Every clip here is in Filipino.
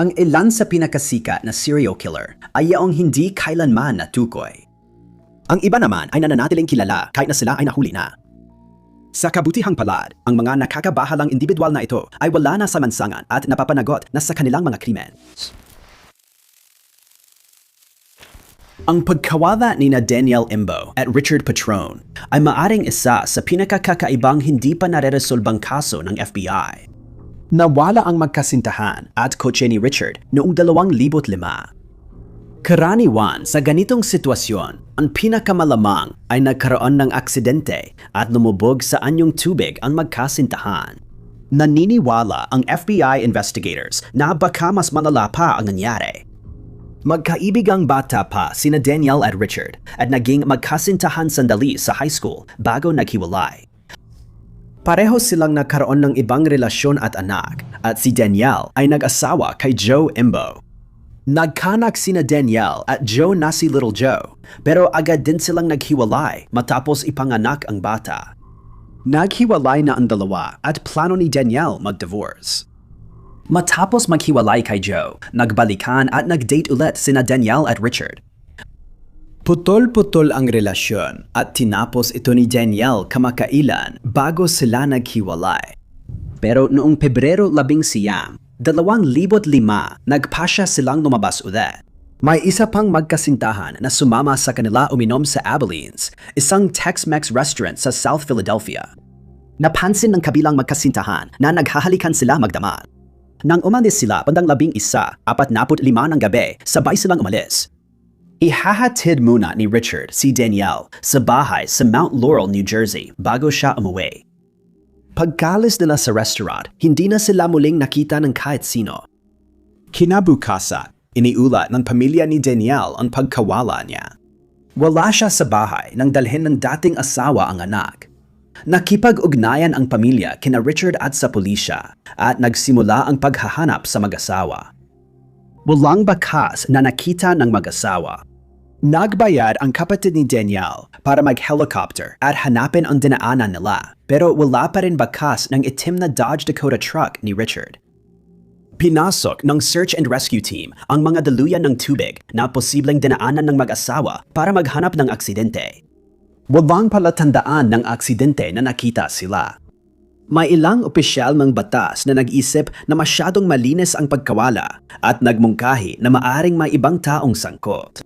Ang ilan sa pinakasikat na serial killer ay yaong hindi kailanman natukoy. Ang iba naman ay nananatiling kilala kahit na sila ay nahuli na. Sa kabutihang palad, ang mga nakakabahalang individual na ito ay wala na sa mansangan at napapanagot na sa kanilang mga krimen. Ang pagkawala ni na Danielle Imbo at Richard Patrone ay maaring isa sa pinakakakaibang hindi pa nareresolbang kaso ng FBI. Nawala ang magkasintahan at kotse ni Richard noong 2005. Karaniwan sa ganitong sitwasyon, ang pinakamalamang ay nagkaroon ng aksidente at lumubog sa anyong tubig ang magkasintahan. Naniniwala ang FBI investigators na baka mas malala pa ang nangyari. Magkaibigang bata pa sina Danielle at Richard at naging magkasintahan sandali sa high school bago naghiwalay. Pareho silang nagkaroon ng ibang relasyon at anak at si Danielle ay nag-asawa kay Joe Imbo. Nagkanak sina Danielle at Joe na si Little Joe pero agad din silang naghiwalay matapos ipanganak ang bata. Naghiwalay na ang dalawa at plano ni Danielle mag-divorce. Matapos maghiwalay kay Joe, nagbalikan at nag-date ulit sina Danielle at Richard. Putol-putol ang relasyon at tinapos ito ni Danielle kamakailan bago sila naghiwalay. Pero noong Pebrero 11, 2005, nagpasya silang lumabas ulit. May isa pang magkasintahan na sumama sa kanila uminom sa Abilene's, isang Tex-Mex restaurant sa South Philadelphia. Napansin ng kabilang magkasintahan na naghahalikan sila magdamag. Nang umalis sila bandang 11:45 ng gabi, sabay silang umalis. Ihahatid muna ni Richard si Danielle sa bahay sa Mount Laurel, New Jersey bago siya umuwi. Pagkalis nila sa restaurant, hindi na sila muling nakita ng kahit sino. Kinabukasan, iniulat ng pamilya ni Danielle ang pagkawala niya. Wala siya sa bahay nang dalhin ng dating asawa ang anak. Nakipag-ugnayan ang pamilya kina Richard at sa pulisya at nagsimula ang paghahanap sa mag-asawa. Walang bakas na nakita ng mag-asawa. Nagbayad ang kapatid ni Danielle para mag-helicopter at hanapin ang dinaanan nila pero wala pa rin bakas ng itim na Dodge Dakota truck ni Richard. Pinasok ng search and rescue team ang mga daluyan ng tubig na posibleng dinaanan ng mag-asawa para maghanap ng aksidente. Walang palatandaan ng aksidente na nakita sila. May ilang opisyal ng batas na nag-isip na masyadong malinis ang pagkawala at nagmungkahi na maaring may ibang taong sangkot.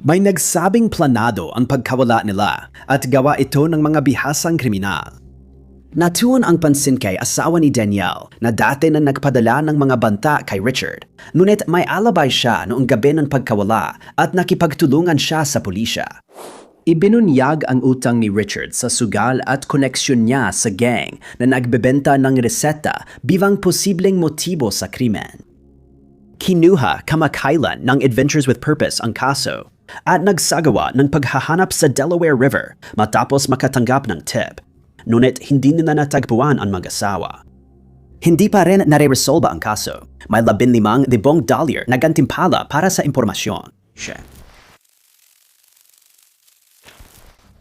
May nagsabing planado ang pagkawala nila at gawa ito ng mga bihasang kriminal. Natuon ang pansin kay asawa ni Danielle na dati na nagpadala ng mga banta kay Richard, ngunit may alibay siya noong gabi ng pagkawala at nakipagtulungan siya sa pulisya. Ibinunyag ang utang ni Richard sa sugal at koneksyon niya sa gang na nagbebenta ng reseta bilang posibleng motibo sa krimen. Kinuha kamakailan ng Adventures with Purpose ang kaso at nagsagawa ng paghahanap sa Delaware River matapos makatanggap ng tip. Ngunit hindi nila natagpuan ang mag-asawa. Hindi pa rin nare-resolba ang kaso. May $15,000 na gantimpala para sa impormasyon.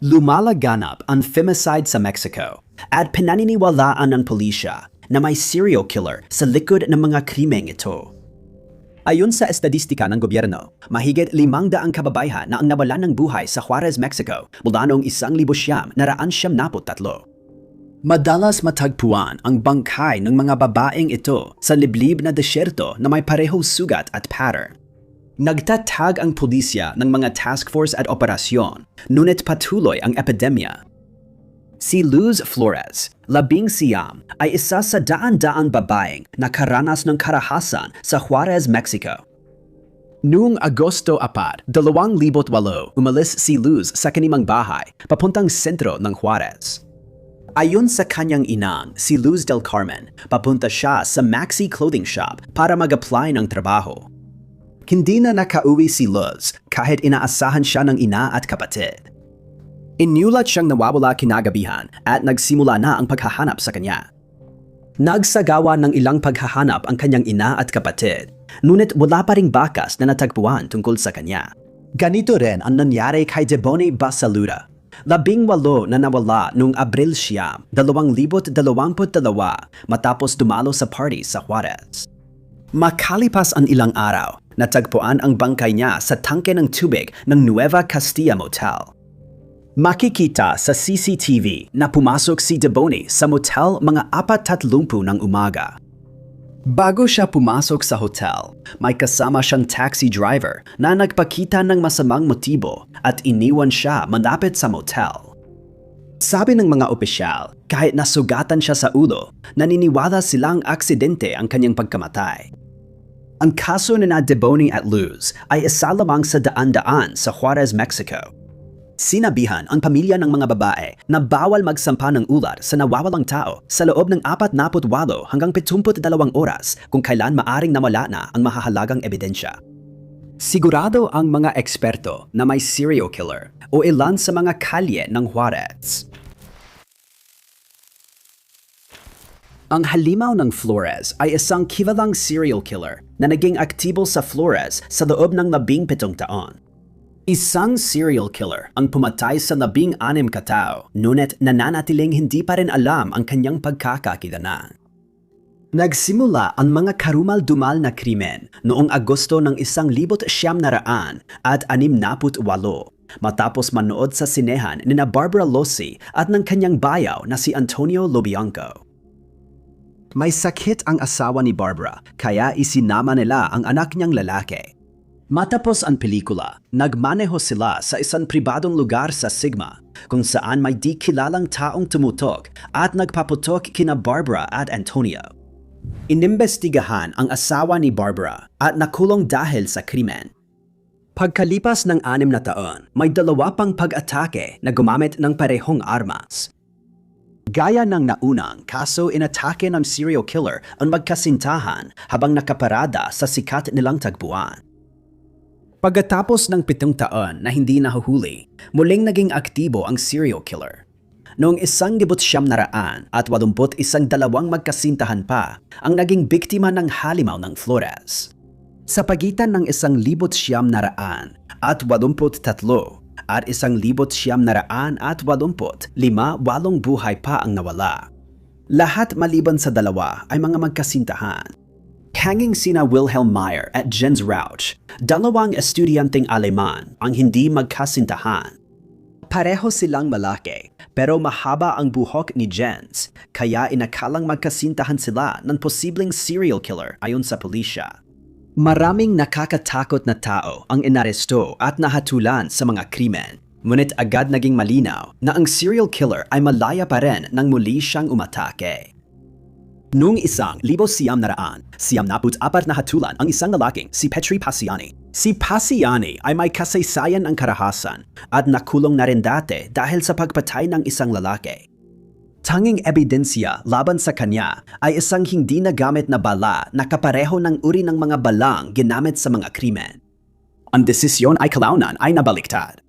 Lumalaganap ang femicide sa Mexico at pinaniniwalaan ng pulisya na may serial killer sa likod ng mga krimeng ito. Ayon sa estadistika ng gobyerno, mahigit 500 kababaihan na ang nawalan ng buhay sa Juarez, Mexico mula noong 1973. Madalas matagpuan ang bangkay ng mga babaeng ito sa liblib na desyerto na may parehong sugat at pattern. Nagtatag ang pulisya ng mga task force at operasyon, ngunit patuloy ang epidemya. Si Luz Flores, 19, ay isa sa daan-daan babaeng nakaranas ng karahasan sa Juarez, Mexico. Noong Agosto 4, 2008, umalis si Luz sa kanimang bahay papuntang sentro ng Juarez. Ayon sa kanyang inang, si Luz del Carmen, papunta siya sa Maxi Clothing Shop para mag-apply ng trabaho. Hindi na nakauwi si Luz kahit inaasahan siya ng ina at kapatid. Inulat siyang nawawala kinagabihan at nagsimula na ang paghahanap sa kanya. Nagsagawa ng ilang paghahanap ang kanyang ina at kapatid, ngunit wala pa ring bakas na natagpuan tungkol sa kanya. Ganito rin ang nangyari kay Debony Basaluda, 18 na nawala noong Abril 2022 matapos dumalo sa party sa Juarez. Makalipas ang ilang araw, natagpuan ang bangkay niya sa tangke ng tubig ng Nueva Castilla Motel. Makikita sa CCTV na pumasok si Deboni sa motel mga 4:30 ng umaga. Bago siya pumasok sa hotel, may kasama siyang taxi driver na nagpakita ng masamang motibo at iniwan siya malapit sa motel. Sabi ng mga opisyal, kahit nasugatan siya sa ulo, naniniwala silang aksidente ang kanyang pagkamatay. Ang kaso ni Deboni at Luz ay isa lamang sa daan-daan sa Juarez, Mexico. Sinabihan ang pamilya ng mga babae na bawal magsampa ng ulat sa nawawalang tao sa loob ng 48 hanggang 72 oras kung kailan maaring nawala na ang mahahalagang ebidensya. Sigurado ang mga eksperto na may serial killer o ilan sa mga kalye ng Juarez. Ang halimaw ng Flores ay isang kilalang serial killer na naging aktibo sa Flores sa loob ng 17 taon. Isang serial killer ang pumatay sa 16 katao, ngunit nananatiling hindi pa rin alam ang kanyang pagkakakilanlan. Nagsimula ang mga karumal-dumal na krimen noong Agosto ng 1968 matapos manood sa sinehan ni Barbara Lossi at ng kanyang bayaw na si Antonio Lobianco. May sakit ang asawa ni Barbara kaya isinama nila ang anak niyang lalaki. Matapos ang pelikula, nagmaneho sila sa isang pribadong lugar sa Sigma kung saan may di kilalang taong tumutok at nagpaputok kina Barbara at Antonio. Inimbestigahan ang asawa ni Barbara at nakulong dahil sa krimen. Pagkalipas ng 6 na taon, may 2 pang pag-atake na gumamit ng parehong armas. Gaya ng naunang kaso, inatake ng serial killer ang magkasintahan habang nakaparada sa sikat nilang tagpuan. Pagkatapos ng 7 taon na hindi nahuhuli, muling naging aktibo ang serial killer. Noong 1981 dalawang magkasintahan pa ang naging biktima ng halimaw ng Flores. Sa pagitan ng 1983 at 1985, 8 buhay pa ang nawala. Lahat maliban sa 2 ay mga magkasintahan. Hanging sina Wilhelm Meyer at Jens Rauch, 2 estudyanteng Aleman ang hindi magkasintahan. Pareho silang malaki, pero mahaba ang buhok ni Jens, kaya inakalang magkasintahan sila ng posibleng serial killer ayon sa pulisya. Maraming nakakatakot na tao ang inaresto at nahatulan sa mga krimen, ngunit agad naging malinaw na ang serial killer ay malaya pa rin nang muli siyang umatake. Noong 1994 nahatulan ang isang lalaking si Petri Pasiani. Si Pasiani ay may kasaysayan ng karahasan at nakulong na rin dati dahil sa pagpatay ng isang lalaki. Tanging ebidensya laban sa kanya ay isang hindi nagamit na bala na kapareho ng uri ng mga balang ginamit sa mga krimen. Ang desisyon ay kalaunan ay nabaliktad.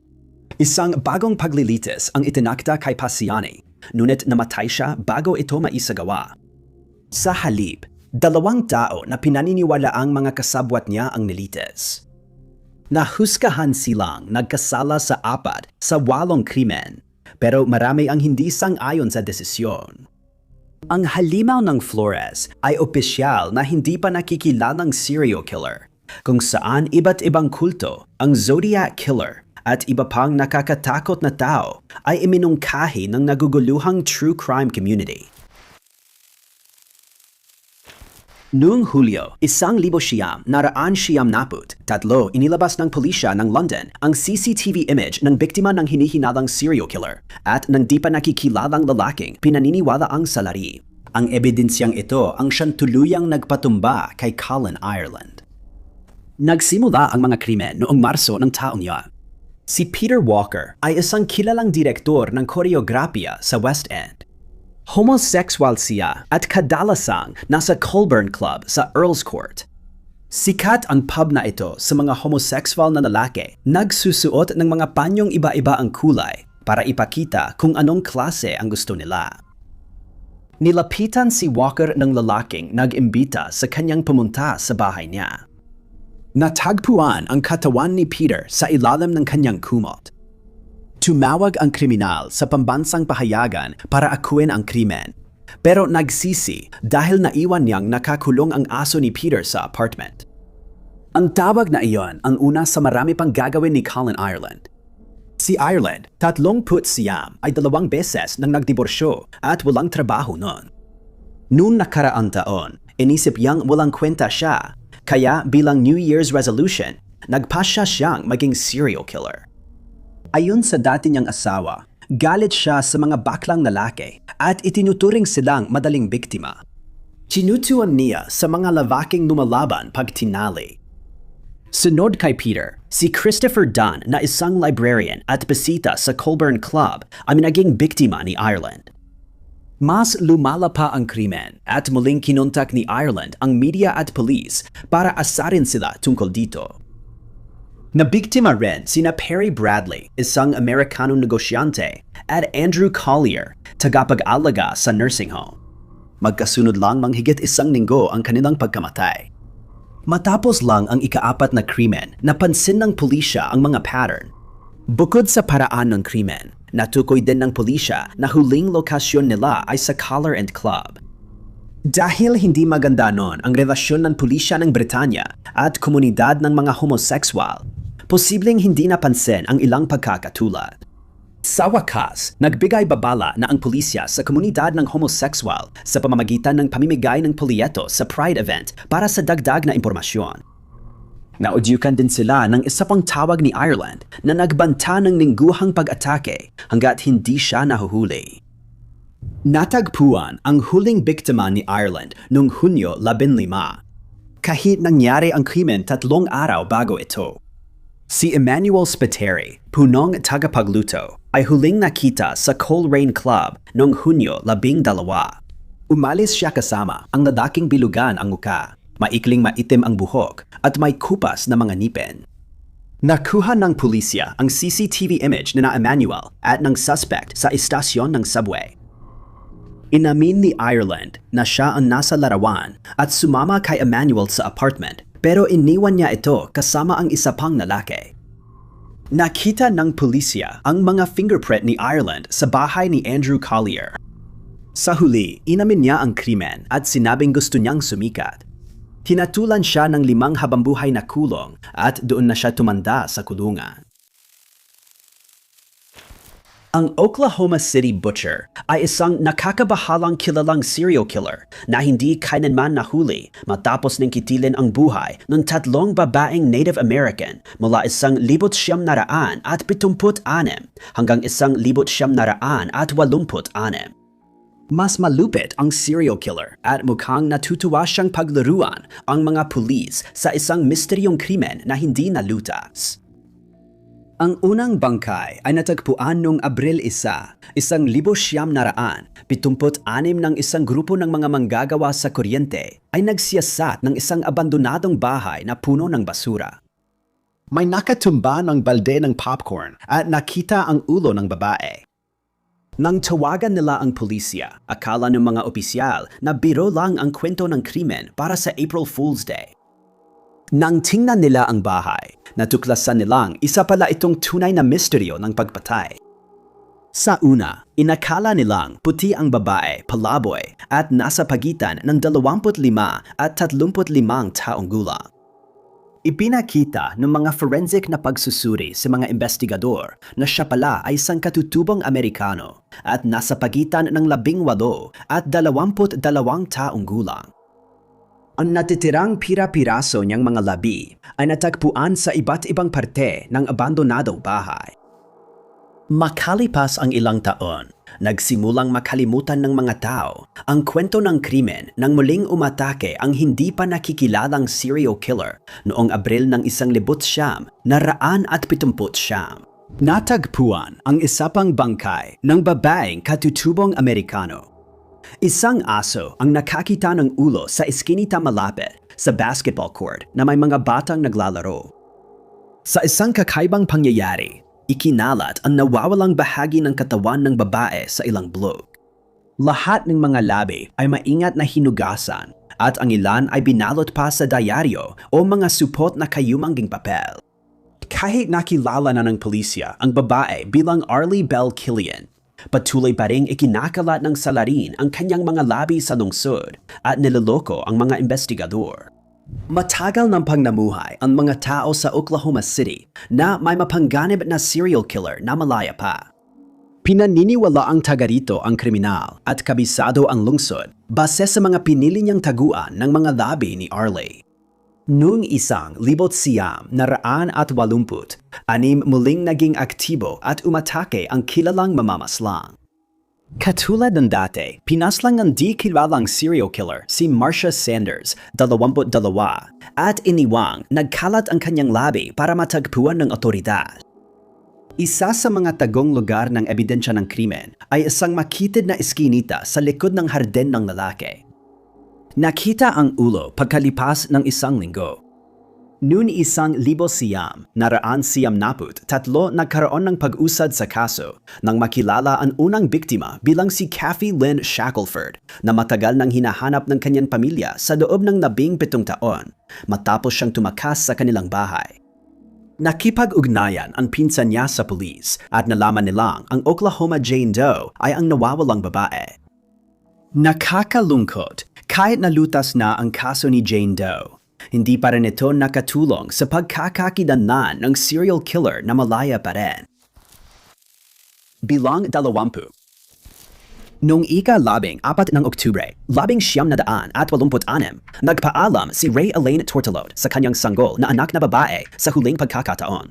Isang bagong paglilitis ang itinakda kay Pasiani, ngunit namatay siya bago ito maisagawa. Sa halip, 2 tao na pinaniniwalaang mga kasabwat niya ang nilitis. Nahusgahan silang nagkasala sa 4 sa 8 krimen, pero marami ang hindi sang-ayon sa desisyon. Ang halimaw ng Flores ay opisyal na hindi pa nakikilalang serial killer, kung saan iba't ibang kulto, ang Zodiac Killer at iba pang nakakatakot na tao ay iminungkahi ng naguguluhang true crime community. Noong Hulyo, 1993, inilabas ng pulisya ng London ang CCTV image ng biktima ng hinihinalang serial killer at ng di pa nakikilalang lalaking pinaniniwala ang salari. Ang ebidensyang ito ang siyang tuluyang nagpatumba kay Colin Ireland. Nagsimula ang mga krimen noong Marso ng taong yon. Si Peter Walker ay isang kilalang direktor ng koreografiya sa West End. Homosexual siya at kadalasang nasa Colburn Club sa Earl's Court. Sikat ang pub na ito sa mga homosexual na lalaki. Nagsusuot ng mga panyong iba-iba ang kulay para ipakita kung anong klase ang gusto nila. Nilapitan si Walker ng lalaking nag-imbita sa kanyang pumunta sa bahay niya. Natagpuan ang katawan ni Peter sa ilalim ng kanyang kumot. Tumawag ang kriminal sa pambansang pahayagan para akuin ang krimen. Pero nagsisi dahil naiwan niyang nakakulong ang aso ni Peter sa apartment. Ang tawag na iyon ang una sa marami pang gagawin ni Colin Ireland. Si Ireland, 30 siyam ay 2 beses nang nagdiborsyo at walang trabaho noon. Noong nakaraang taon, inisip niyang walang kwenta siya, kaya bilang New Year's resolution, nagpasya siyang maging serial killer. Ayon sa dati niyang asawa, galit siya sa mga baklang lalaki at itinuturing silang madaling biktima. Sinutuan niya sa mga lalaking lumalaban pag tinali. Sunod kay Peter, si Christopher Dunn na isang librarian at bisita sa Colburn Club ay naging biktima ni Ireland. Mas lumala pa ang krimen at muling kinontak ni Ireland ang media at police para asarin sila tungkol dito. Nabiktima rin sina Perry Bradley, isang Amerikanong negosyante, at Andrew Collier, tagapag-alaga sa nursing home. Magkasunod lang ng higit 1 linggo ang kanilang pagkamatay. Matapos lang ang ika-4 na krimen, napansin ng pulisya ang mga pattern. Bukod sa paraan ng krimen, natukoy din ng pulisya na huling lokasyon nila ay sa Collar and Club. Dahil hindi maganda noon ang relasyon ng pulisya ng Britanya at komunidad ng mga homosexual, posibleng hindi napansin ang ilang pagkakatulad. Sa wakas, nagbigay babala na ang pulisya sa komunidad ng homosexual sa pamamagitan ng pamimigay ng polyeto sa Pride event para sa dagdag na impormasyon. Naudyukan din sila ng isa pang tawag ni Ireland na nagbanta ng lingguhang pag-atake hanggat hindi siya nahuhuli. Natagpuan ang huling biktima ni Ireland noong Hunyo 15. Kahit nangyari ang krimen 3 araw bago ito. Si Emmanuel Spiteri, punong tagapagluto, ay huling nakita sa Coleraine Club noong Hunyo 12. Umalis siya kasama ang lalaking bilugan ang muka, maikling maitim ang buhok at may kupas na mga ngipin. Nakuha ng pulisya ang CCTV image ni na Emmanuel at ng suspect sa istasyon ng subway. Inamin ni Ireland na siya ang nasa larawan at sumama kay Emmanuel sa apartment pero iniwan niya ito kasama ang isa pang lalaki. Nakita ng pulisya ang mga fingerprint ni Ireland sa bahay ni Andrew Collier. Sa huli, inamin niya ang krimen at sinabing gusto niyang sumikat. Hinatulan siya ng 5 habambuhay na kulong at doon na siya tumanda sa kulungan. Ang Oklahoma City Butcher ay isang nakakabahalang kilalang serial killer na hindi kailanman nahuli matapos nang kitilin ang buhay ng 3 babaeng Native American mula 1976 hanggang 1986. Mas malupit ang serial killer at mukhang natutuwa siyang paglaruan ang mga pulis sa isang misteryong krimen na hindi nalutas. Ang unang bangkay ay natagpuan noong Abril 1, 1976 ng isang grupo ng mga manggagawa sa kuryente ay nagsiyasat ng isang abandonadong bahay na puno ng basura. May nakatumba ng balde ng popcorn at nakita ang ulo ng babae. Nang tawagan nila ang pulisya, akala ng mga opisyal na biro lang ang kwento ng krimen para sa April Fool's Day. Nang tingnan nila ang bahay, natuklasan nilang isa pala itong tunay na misteryo ng pagpatay. Sa una, inakala nilang puti ang babae, palaboy, at nasa pagitan ng 25 at 35 taong gulang. Ipinakita ng mga forensic na pagsusuri sa mga investigador na siya pala ay isang katutubong Amerikano at nasa pagitan ng 18 at 22 taong gulang. Ang natitirang pira-piraso niyang mga labi ay natagpuan sa iba't ibang parte ng abandonadong bahay. Makalipas ang ilang taon, nagsimulang makalimutan ng mga tao ang kwento ng krimen nang muling umatake ang hindi pa nakikilalang serial killer noong Abril ng 1970. Natagpuan ang isa pang bangkay ng babaeng katutubong Amerikano. Isang aso ang nakakita ng ulo sa iskinita malapit sa basketball court na may mga batang naglalaro. Sa isang kakaibang pangyayari, ikinalat ang nawawalang bahagi ng katawan ng babae sa ilang blog. Lahat ng mga labi ay maingat na hinugasan at ang ilan ay binalot pa sa diaryo o mga supot na kayumangging papel. Kahit nakilala na ng pulisya ang babae bilang Arlie Bell Killian, Patuloy pa ring ikinakalat ng salarin ang kanyang mga labi sa lungsod at niloloko ang mga investigador. Matagal ng pangnamuhay ang mga tao sa Oklahoma City na may mapangganib na serial killer na malaya pa. Pinaniniwala ang taga rito ang kriminal at kabisado ang lungsod base sa mga pinili niyang taguan ng mga labi ni Arley. Noong 1986, anim muling naging aktibo at umatake ang kilalang mamamaslang. Katulad ng dati, pinaslang ng di kilalang serial killer si Marcia Sanders, 22, at iniwang nagkalat ang kanyang labi para matagpuan ng otoridad. Isa sa mga tagong lugar ng ebidensya ng krimen ay isang makitid na eskinita sa likod ng harden ng lalaki. Nakita ang ulo pagkalipas ng isang linggo. Noon 1993, nagkaroon ng pag-usad sa kaso nang makilala ang unang biktima bilang si Kathy Lynn Shackelford na matagal nang hinahanap ng kanyang pamilya sa loob ng 17 taon matapos siyang tumakas sa kanilang bahay. Nakipag-ugnayan ang pinsan niya sa pulis at nalaman nilang ang Oklahoma Jane Doe ay ang nawawalang babae. Nakakalungkot, kahit nalutas na ang kaso ni Jane Doe, hindi pa rin ito nakatulong sa pagkakakilanlan ng serial killer na malaya pa rin. Bilang 20. Noong ika-14 ng Oktubre, 1986, nagpaalam si Ray Elaine Tortolot sa kanyang sanggol na anak na babae sa huling pagkakataon.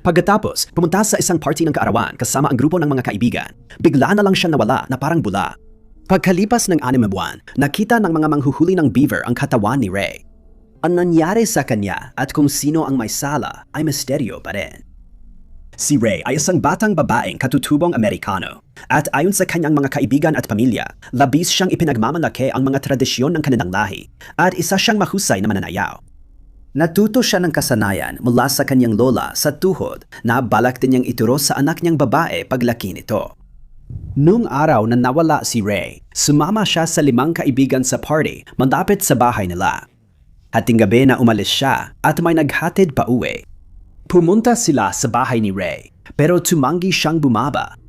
Pagkatapos, pumunta sa isang party ng kaarawan kasama ang grupo ng mga kaibigan. Bigla na lang siya nawala na parang bula. Pagkalipas ng 6 buwan, nakita ng mga manghuhuli ng beaver ang katawan ni Ray. Ang nangyari sa kanya at kung sino ang may sala ay misteryo pa rin. Si Ray ay isang batang babaeng katutubong Amerikano at ayon sa kanyang mga kaibigan at pamilya, labis siyang ipinagmamalaki ang mga tradisyon ng kanilang lahi at isa siyang mahusay na mananayaw. Natuto siya ng kasanayan mula sa kanyang lola sa tuhod na balak din niyang ituro sa anak niyang babae paglaki nito. Noong araw na nawala si Ray, sumama siya sa 5 kaibigan sa party malapit sa bahay nila. Hating gabi na umalis siya at may naghatid pa uwi. Pumunta sila sa bahay ni Ray, pero tumanggi siyang bumaba.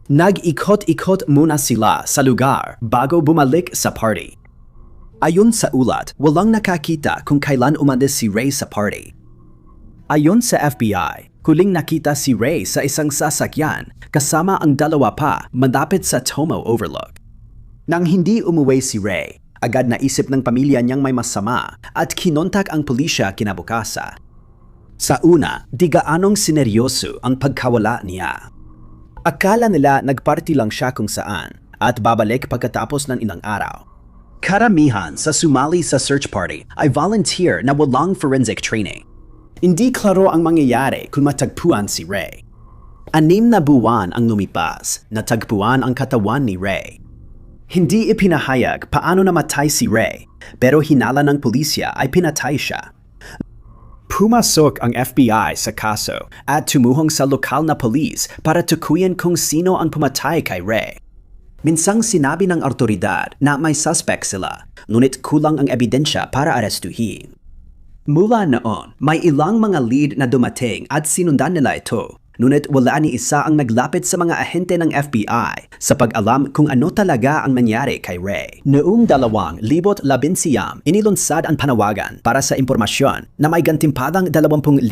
Nag-ikot-ikot muna sila sa lugar bago bumalik sa party. Ayon sa ulat, walang nakakita kung kailan umalis si Ray sa party. Ayon sa FBI, huling nakita si Ray sa isang sasakyan kasama ang 2 pa malapit sa Tomo Overlook. Nang hindi umuwi si Ray, agad naisip ng pamilya niyang may masama at kinontak ang pulisya kinabukasan. Sa una, di gaanong sineryoso ang pagkawala niya. Akala nila nagparty lang siya kung saan at babalik pagkatapos ng ilang araw. Karamihan sa sumali sa search party ay volunteer na walang forensic training. Hindi klaro ang mangyayari kung matagpuan si Ray. 6 na buwan ang lumipas, natagpuan ang katawan ni Ray. Hindi ipinahayag paano namatay si Ray, pero hinala ng pulisya ay pinatay siya. Pumasok ang FBI sa kaso at tumuhong sa lokal na pulis para tukuyin kung sino ang pumatay kay Ray. Minsang sinabi ng awtoridad na may suspect sila, ngunit kulang ang ebidensya para arestuhin. Mula noon, may ilang mga lead na dumating at sinundan nila ito, ngunit wala ni isa ang naglapit sa mga ahente ng FBI sa pag-alam kung ano talaga ang nangyari kay Ray. Noong 2011, inilunsad ang panawagan para sa impormasyon na may gantimpalang $20,000.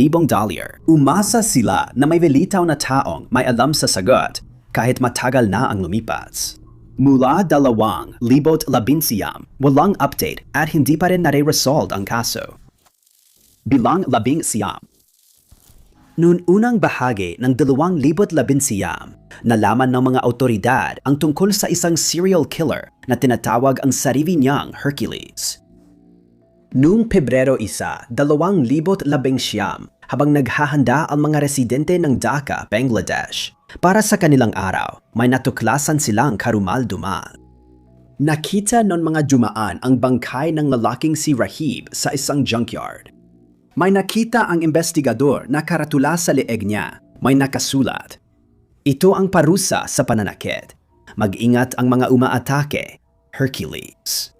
Umasa sila na may velitaw na taong may alam sa sagot kahit matagal na ang lumipas. Mula 2011, walang update at hindi pa rin nare-resolve ang kaso. Bilang 11. Noong unang bahagi ng 2011, nalaman ng mga awtoridad ang tungkol sa isang serial killer na tinatawag ang sarili niyang Hercules. Noong Pebrero 1, 2019, habang naghahanda ang mga residente ng Dhaka, Bangladesh, para sa kanilang araw, may natuklasan silang karumal-dumal. Nakita ng mga dumaan ang bangkay ng lalaking si Rahib sa isang junkyard. May nakita ang investigador na karatula sa leeg niya. May nakasulat, "Ito ang parusa sa pananakit. Mag-ingat ang mga umaatake, Hercules."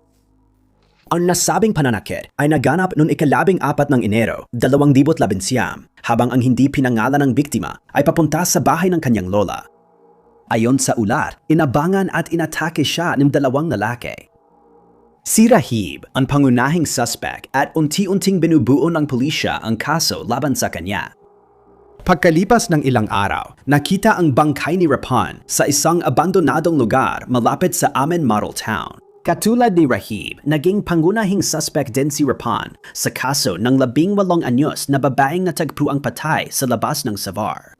Ang nasabing pananakit ay naganap noong 14 ng Enero, 2011, habang ang hindi pinangalan ng biktima ay papunta sa bahay ng kanyang lola. Ayon sa ulat, inabangan at inatake siya ng dalawang lalaki. Si Rahib ang pangunahing suspect at unti-unting binubuo ng pulisya ang kaso laban sa kanya. Pagkalipas ng ilang araw, nakita ang bangkay ni Rapon sa isang abandonadong lugar malapit sa Amen Model Town. Katulad ni Rahib, naging pangunahing suspect din si Rapon sa kaso ng 18 anyos na babaeng natagpuang patay sa labas ng Savar.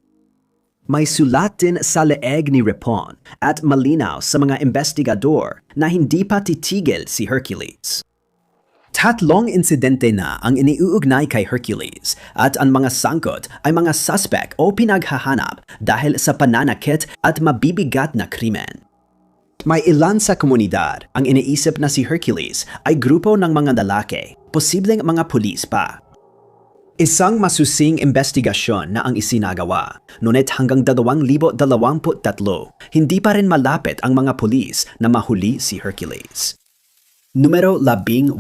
May sulat din sa leeg ni Rapon at malinaw sa mga investigador na hindi pa titigil si Hercules. 3 insidente na ang iniuugnay kay Hercules at ang mga sangkot ay mga suspect o pinaghahanap dahil sa pananakit at mabibigat na krimen. May ilan sa komunidad ang iniisip na si Hercules ay grupo ng mga lalaki, posibleng mga pulis pa. Isang masusing investigasyon na ang isinagawa, ngunit hanggang 2023, hindi pa rin malapit ang mga pulis na mahuli si Hercules. Numero 18.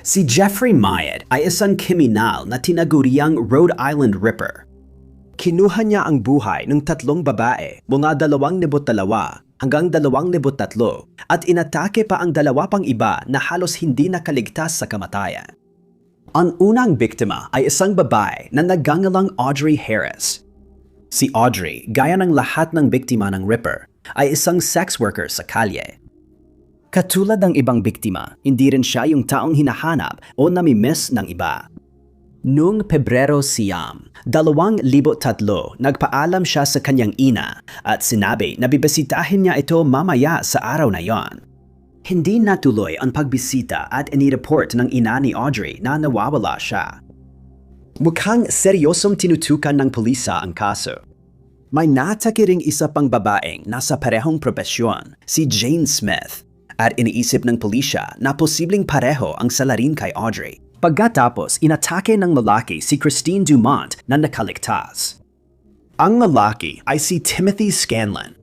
Si Jeffrey Mayed ay isang kriminal na tinaguriang Rhode Island Ripper. Kinuha niya ang buhay ng 3 babae mula 22 hanggang 23 at inatake pa ang 2 pang iba na halos hindi nakaligtas sa kamatayan. Ang unang biktima ay isang babae na nagngangalang Audrey Harris. Si Audrey, gaya ng lahat ng biktima ng Ripper, ay isang sex worker sa kalye. Katulad ng ibang biktima, hindi rin siya yung taong hinahanap o namimiss ng iba. Noong Pebrero 2003, nagpaalam siya sa kanyang ina at sinabi na bibisitahin niya ito mamaya sa araw na yon. Hindi natuloy ang pagbisita at inireport ng ina ni Audrey na nawawala siya. Mukhang seryosong tinutukan ng pulisa ang kaso. May natake ring isa pang babaeng nasa parehong propesyon, si Jane Smith, at iniisip ng pulisya na posibleng pareho ang salarin kay Audrey. Pagkatapos, inatake ng lalaki si Christine Dumont na nakaligtas. Ang lalaki ay si Timothy Scanlon.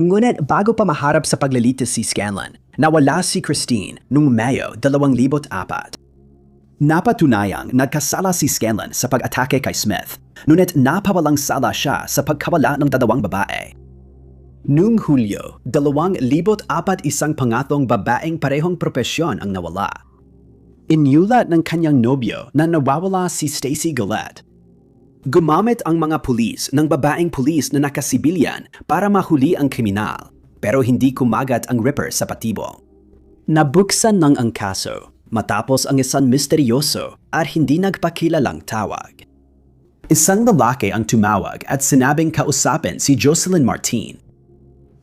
Ngunit bago pa maharap sa paglilitis si Scanlon, nawala si Christine noong Mayo 2004. Napatunayang nagkasala si Scanlon sa pag-atake kay Smith, ngunit napawalang sala siya sa pagkawala ng 2 babae. Noong Hulyo 2004, isang pangatlong babaeng parehong propesyon ang nawala. Inyulat ng kanyang nobyo na nawawala si Stacy Gillette. Gumamit ang mga pulis ng babaeng pulis na nakasibilyan para mahuli ang kriminal, pero hindi kumagat ang Ripper sa patibong. Nabuksan ng ang kaso matapos ang isang misteryoso at hindi nagpakilalang tawag. Isang lalaki ang tumawag at sinabing kausapin si Jocelyn Martin.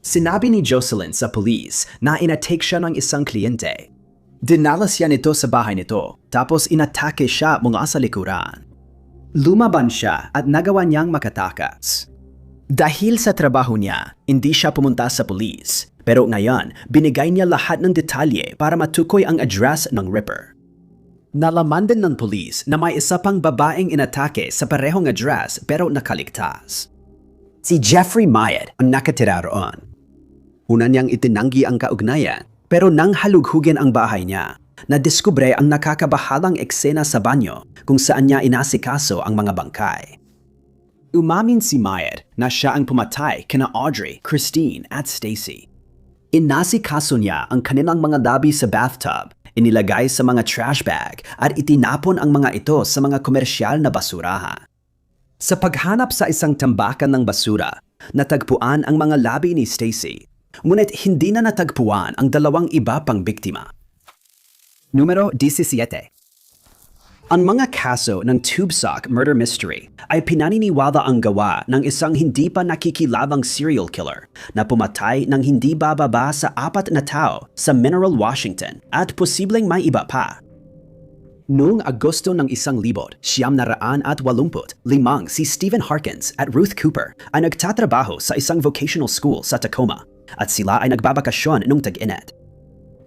Sinabi ni Jocelyn sa pulis na inatake siya ng isang kliyente. Dinala siya nito sa bahay nito, tapos inatake siya mula sa likuran. Lumaban siya at nagawa niyang makatakas. Dahil sa trabaho niya, hindi siya pumunta sa pulis, pero ngayon, binigay niya lahat ng detalye para matukoy ang address ng Ripper. Nalaman din ng pulis na may isa pang babaeng inatake sa parehong address pero nakaligtas. Si Jeffrey Mayed ang nakatira roon. Una niyang itinanggi ang kaugnayan, pero nang halughugin ang bahay niya, nadiskubre ang nakakabahalang eksena sa banyo kung saan niya inasikaso ang mga bangkay. Umamin si Mayed na siya ang pumatay kina Audrey, Christine at Stacy. Inasikaso niya ang kanilang mga labi sa bathtub, inilagay sa mga trash bag at itinapon ang mga ito sa mga komersyal na basurahan. Sa paghanap sa isang tambakan ng basura, natagpuan ang mga labi ni Stacy. Ngunit hindi na natagpuan ang 2 iba pang biktima. Numero 17. Ang mga kaso ng Tube Sock Murder Mystery ay pinaniniwala ang gawa ng isang hindi pa nakikilalang serial killer na pumatay ng hindi bababa sa 4 na tao sa Mineral, Washington at posibleng may iba pa. Noong Agosto ng 1985, si Stephen Harkins at Ruth Cooper ay nagtatrabaho sa isang vocational school sa Tacoma at sila ay nagbabakasyon nung tag-init.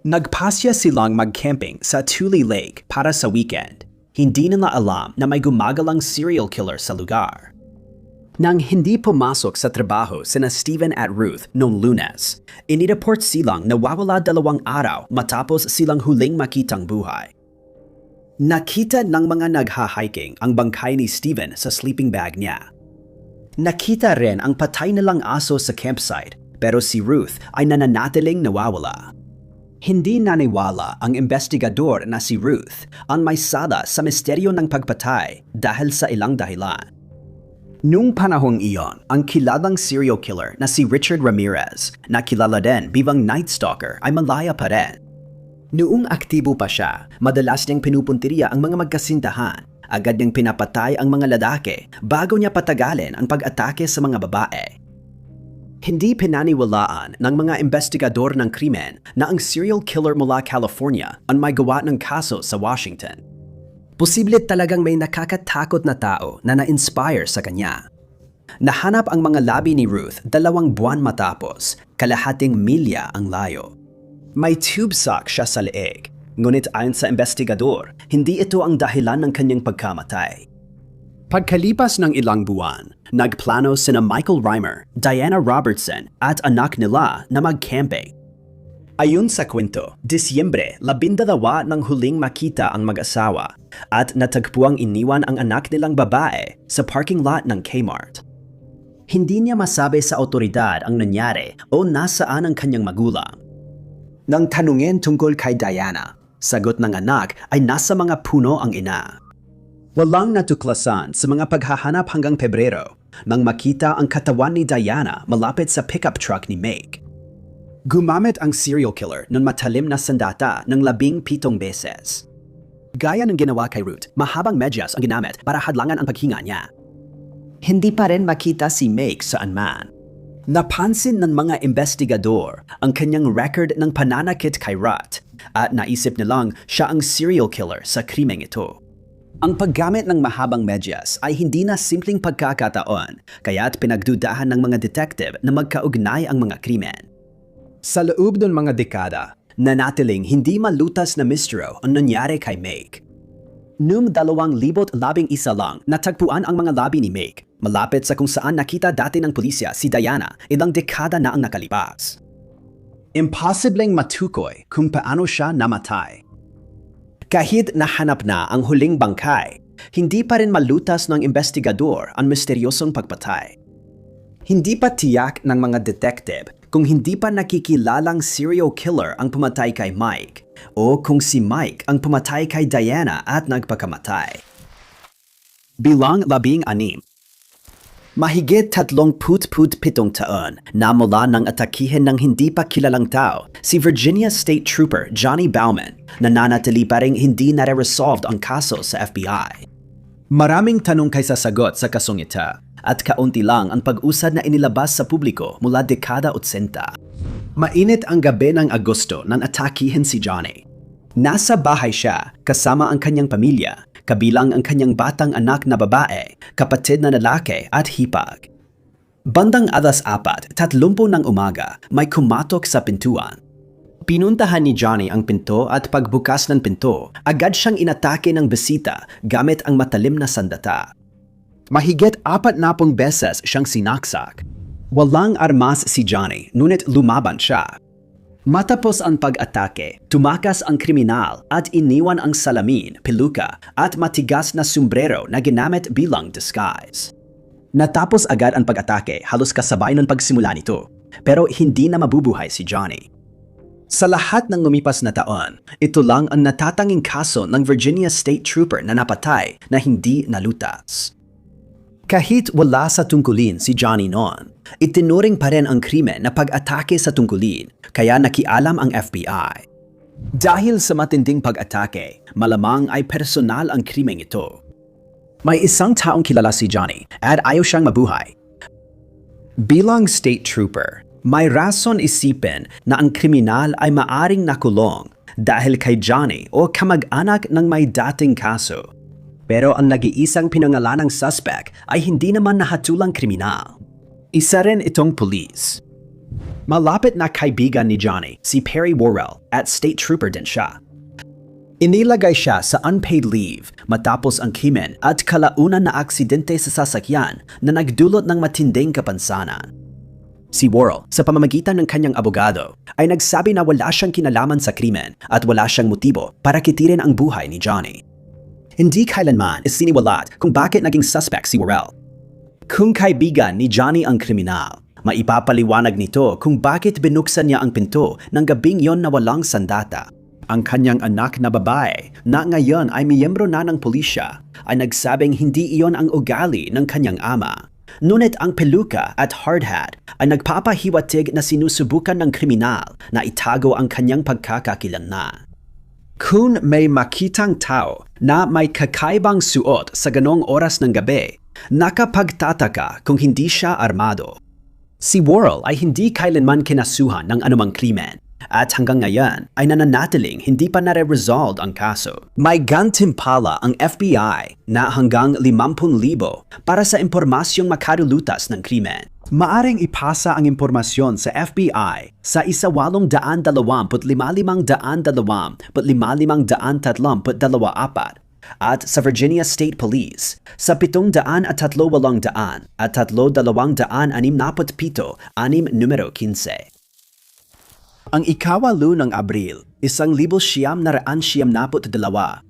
Nagpasya silang mag-camping sa Tule Lake para sa weekend. Hindi nila alam na may gumagalang serial killer sa lugar. Nang hindi pumasok sa trabaho sina Stephen at Ruth noong Lunes, inireport silang nawawala 2 araw matapos silang huling makitang buhay. Nakita ng mga nagha-hiking ang bangkay ni Stephen sa sleeping bag niya. Nakita rin ang patay nilang aso sa campsite, pero si Ruth ay nananatiling nawawala. Hindi naniwala ang investigador na si Ruth ang may sala sa misteryo ng pagpatay dahil sa ilang dahilan. Noong panahong iyon, ang kilalang serial killer na si Richard Ramirez, na kilala din bilang Night Stalker, ay malaya pa rin. Noong aktibo pa siya, madalas niyang pinupuntirya ang mga magkasintahan. Agad niyang pinapatay ang mga lalaki bago niya patagalin ang pag-atake sa mga babae. Hindi pinaniwalaan ng mga investigador ng krimen na ang serial killer mula California ang may gawa ng kaso sa Washington. Posible talagang may nakakatakot na tao na na-inspire sa kanya. Nahanap ang mga labi ni Ruth 2 buwan matapos, kalahating milya ang layo. May tube sock siya sa leeg, ngunit ayon sa investigador, hindi ito ang dahilan ng kanyang pagkamatay. Pagkalipas ng ilang buwan, nagplano sina Michael Reimer, Diana Robertson at anak nila na mag-camping. Ayon sa kwento, Disyembre 12 nang huling makita ang mag-asawa at natagpuang iniwan ang anak nilang babae sa parking lot ng Kmart. Hindi niya masabi sa otoridad ang nangyari o nasaan ang kanyang magulang. Nang tanungin tungkol kay Diana, sagot ng anak ay nasa mga puno ang ina. Walang natuklasan sa mga paghahanap hanggang Pebrero nang makita ang katawan ni Diana malapit sa pickup truck ni Meg. Gumamit ang serial killer ng matalim na sandata ng 17 beses. Gaya ng ginawa kay Ruth, mahabang medyas ang ginamit para hadlangan ang paghinga niya. Hindi pa rin makita si Meg saan man. Napansin ng mga investigador ang kanyang record ng pananakit kay Ruth at naisip nilang siya ang serial killer sa krimeng ito. Ang paggamit ng mahabang medyas ay hindi na simpleng pagkakataon, kaya't pinagdudahan ng mga detective na magkaugnay ang mga krimen. Sa loob ng mga dekada, nanatiling hindi malutas na misteryo ang nangyari kay Meg. Noong 2011 lang, natagpuan ang mga labi ni Meg, malapit sa kung saan nakita dati ng pulisya si Diana ilang dekada na ang nakalipas. Imposibleng matukoy kung paano siya namatay. Kahit nahanap na ang huling bangkay, hindi pa rin malutas ng investigador ang misteryosong pagpatay. Hindi pa tiyak ng mga detective kung hindi pa nakikilalang serial killer ang pumatay kay Mike o kung si Mike ang pumatay kay Diana at nagpakamatay. Bilang 16. Mahigit 37 taon na mula nang atakihin ng hindi pa kilalang tao si Virginia State Trooper Johnny Bauman, nananatili pa ring hindi nare-resolved ang kaso sa FBI. Maraming tanong kaysa sagot sa kasong ito at kaunti lang ang pag-usad na inilabas sa publiko mula dekada 80. Mainit ang gabi ng Agosto nang atakihin si Johnny. Nasa bahay siya kasama ang kanyang pamilya, kabilang ang kanyang batang anak na babae, kapatid na lalaki at hipag. Bandang 4:30 ng umaga, may kumatok sa pintuan. Pinuntahan ni Johnny ang pinto at pagbukas ng pinto, agad siyang inatake ng bisita gamit ang matalim na sandata. Mahigit 40 beses siyang sinaksak. Walang armas si Johnny, ngunit lumaban siya. Matapos ang pag-atake, tumakas ang kriminal at iniwan ang salamin, peluka at matigas na sombrero na ginamit bilang disguise. Natapos agad ang pag-atake halos kasabay ng pagsimula nito, pero hindi na mabubuhay si Johnny. Sa lahat ng lumipas na taon, ito lang ang natatanging kaso ng Virginia State Trooper na napatay na hindi nalutas. Kahit wala sa tungkulin si Johnny noon, itinuring pa rin ang krimen na pag-atake sa tungkulin, kaya nakialam ang FBI. Dahil sa matinding pag-atake, malamang ay personal ang krimeng ito. May isang taong kilala si Johnny at ayaw siyang mabuhay. Bilang state trooper, may rason isipin na ang kriminal ay maaring nakulong dahil kay Johnny o kamag-anak ng may dating kaso. Pero ang nag-iisang pinangalanang suspect ay hindi naman nahatulang kriminal. Isa rin itong pulis. Malapit na kaibigan ni Johnny, si Perry Worrell, at state trooper din siya. Inilagay siya sa unpaid leave matapos ang krimen at kalaunan na aksidente sa sasakyan na nagdulot ng matinding kapansanan. Si Worrell, sa pamamagitan ng kanyang abogado, ay nagsabi na wala siyang kinalaman sa krimen at wala siyang motibo para kitirin ang buhay ni Johnny. Hindi kailanman isiniwalat kung bakit naging suspect si Worrell. Kung kaibigan ni Johnny ang kriminal, maipapaliwanag nito kung bakit binuksan niya ang pinto ng gabing yon na walang sandata. Ang kanyang anak na babae, na ngayon ay miyembro na ng pulisya, ay nagsabing hindi iyon ang ugali ng kanyang ama. Ngunit ang peluka at hard hat ay nagpapahiwatig na sinusubukan ng kriminal na itago ang kanyang pagkakakilanlan. Kung may makitang tao na may kakaibang suot sa ganong oras ng gabi, nakapagtataka kung hindi siya armado. Si Worrell ay hindi kailanman kinasuhan ng anumang krimen at hanggang ngayon ay nananatiling hindi pa nare-resolved ang kaso. May gantimpala ang FBI na hanggang 50,000 para sa impormasyong makarulutas ng krimen. Maaring ipasa ang impormasyon sa FBI sa 1,255,255,254 at sa Virginia State Police sa 738 at 3267 numero 15. Ang ika-8 ng Abril, 1992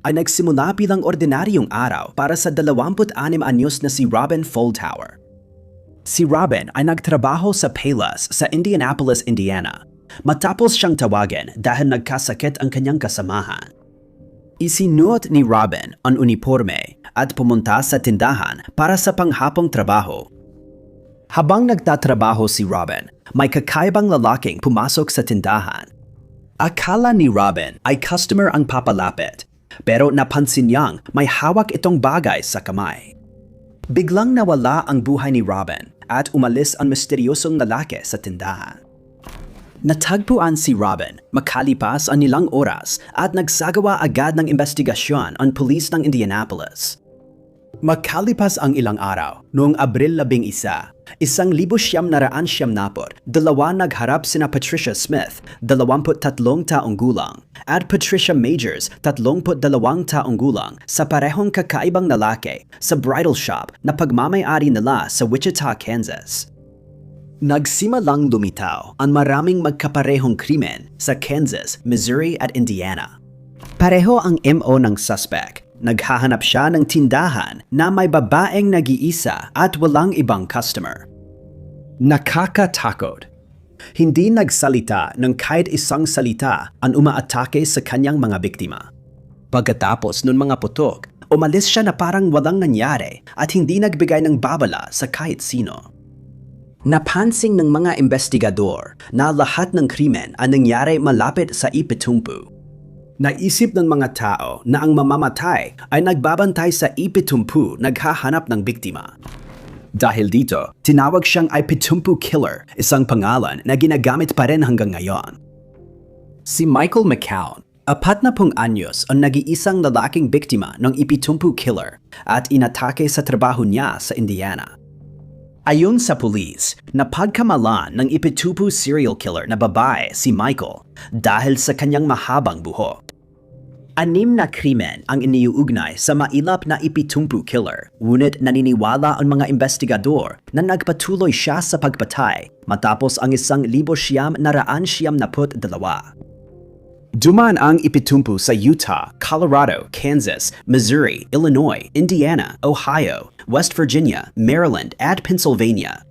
ay nagsimula bilang ordinaryong araw para sa 26 anyos na si Robin Foldhauer. Si Robin ay nagtrabaho sa Payless sa Indianapolis, Indiana, matapos siyang tawagin dahil nagkasakit ang kanyang kasamahan. Isinuot ni Robin ang uniforme at pumunta sa tindahan para sa panghapong trabaho. Habang nagtatrabaho si Robin, may kakaibang lalaking pumasok sa tindahan. Akala ni Robin ay customer ang papalapit, pero napansin niyang may hawak itong bagay sa kamay. Biglang nawala ang buhay ni Robin at umalis ang misteryosong lalaki sa tindahan. Natagpuan si Robin makalipas ang ilang oras at nagsagawa agad ng investigasyon ang pulis ng Indianapolis. Makalipas ang ilang araw, noong Abril 11, 1992, nagharap sina Patricia Smith, 23 taong gulang, at Patricia Majors, 32 taong gulang, sa parehong kakaibang lalaki sa bridal shop na pagmamay-ari nila sa Wichita, Kansas. Nagsimulang lumitaw ang maraming magkaparehong krimen sa Kansas, Missouri at Indiana. Pareho ang MO ng suspect. Naghahanap siya ng tindahan na may babaeng nag-iisa at walang ibang customer. Nakakatakot. Hindi nagsalita ng kahit isang salita ang umaatake sa kanyang mga biktima. Pagkatapos ng mga putok, umalis siya na parang walang nangyari at hindi nagbigay ng babala sa kahit sino. Napansin ng mga investigador na lahat ng krimen ay nangyari malapit sa Ipitumpu. Naisip ng mga tao na ang mamamatay ay nagbabantay sa Ipitumpu naghahanap ng biktima. Dahil dito, tinawag siyang Ipitumpu Killer, isang pangalan na ginagamit pa rin hanggang ngayon. Si Michael McCown, 40 anyos ang nag-iisang lalaking biktima ng Ipitumpu Killer at inatake sa trabaho niya sa Indiana. Ayon sa pulis, napagkamalan ng Ipitumpu serial killer na babae si Michael dahil sa kanyang mahabang buhok. 6 na krimen ang iniuugnay sa mailap na Ipitumpu Killer, ngunit naniniwala ang mga investigador na nagpatuloy siya sa pagpatay matapos ang 1,992. Dumaan ang Ipitumpu sa Utah, Colorado, Kansas, Missouri, Illinois, Indiana, Ohio, West Virginia, Maryland at Pennsylvania.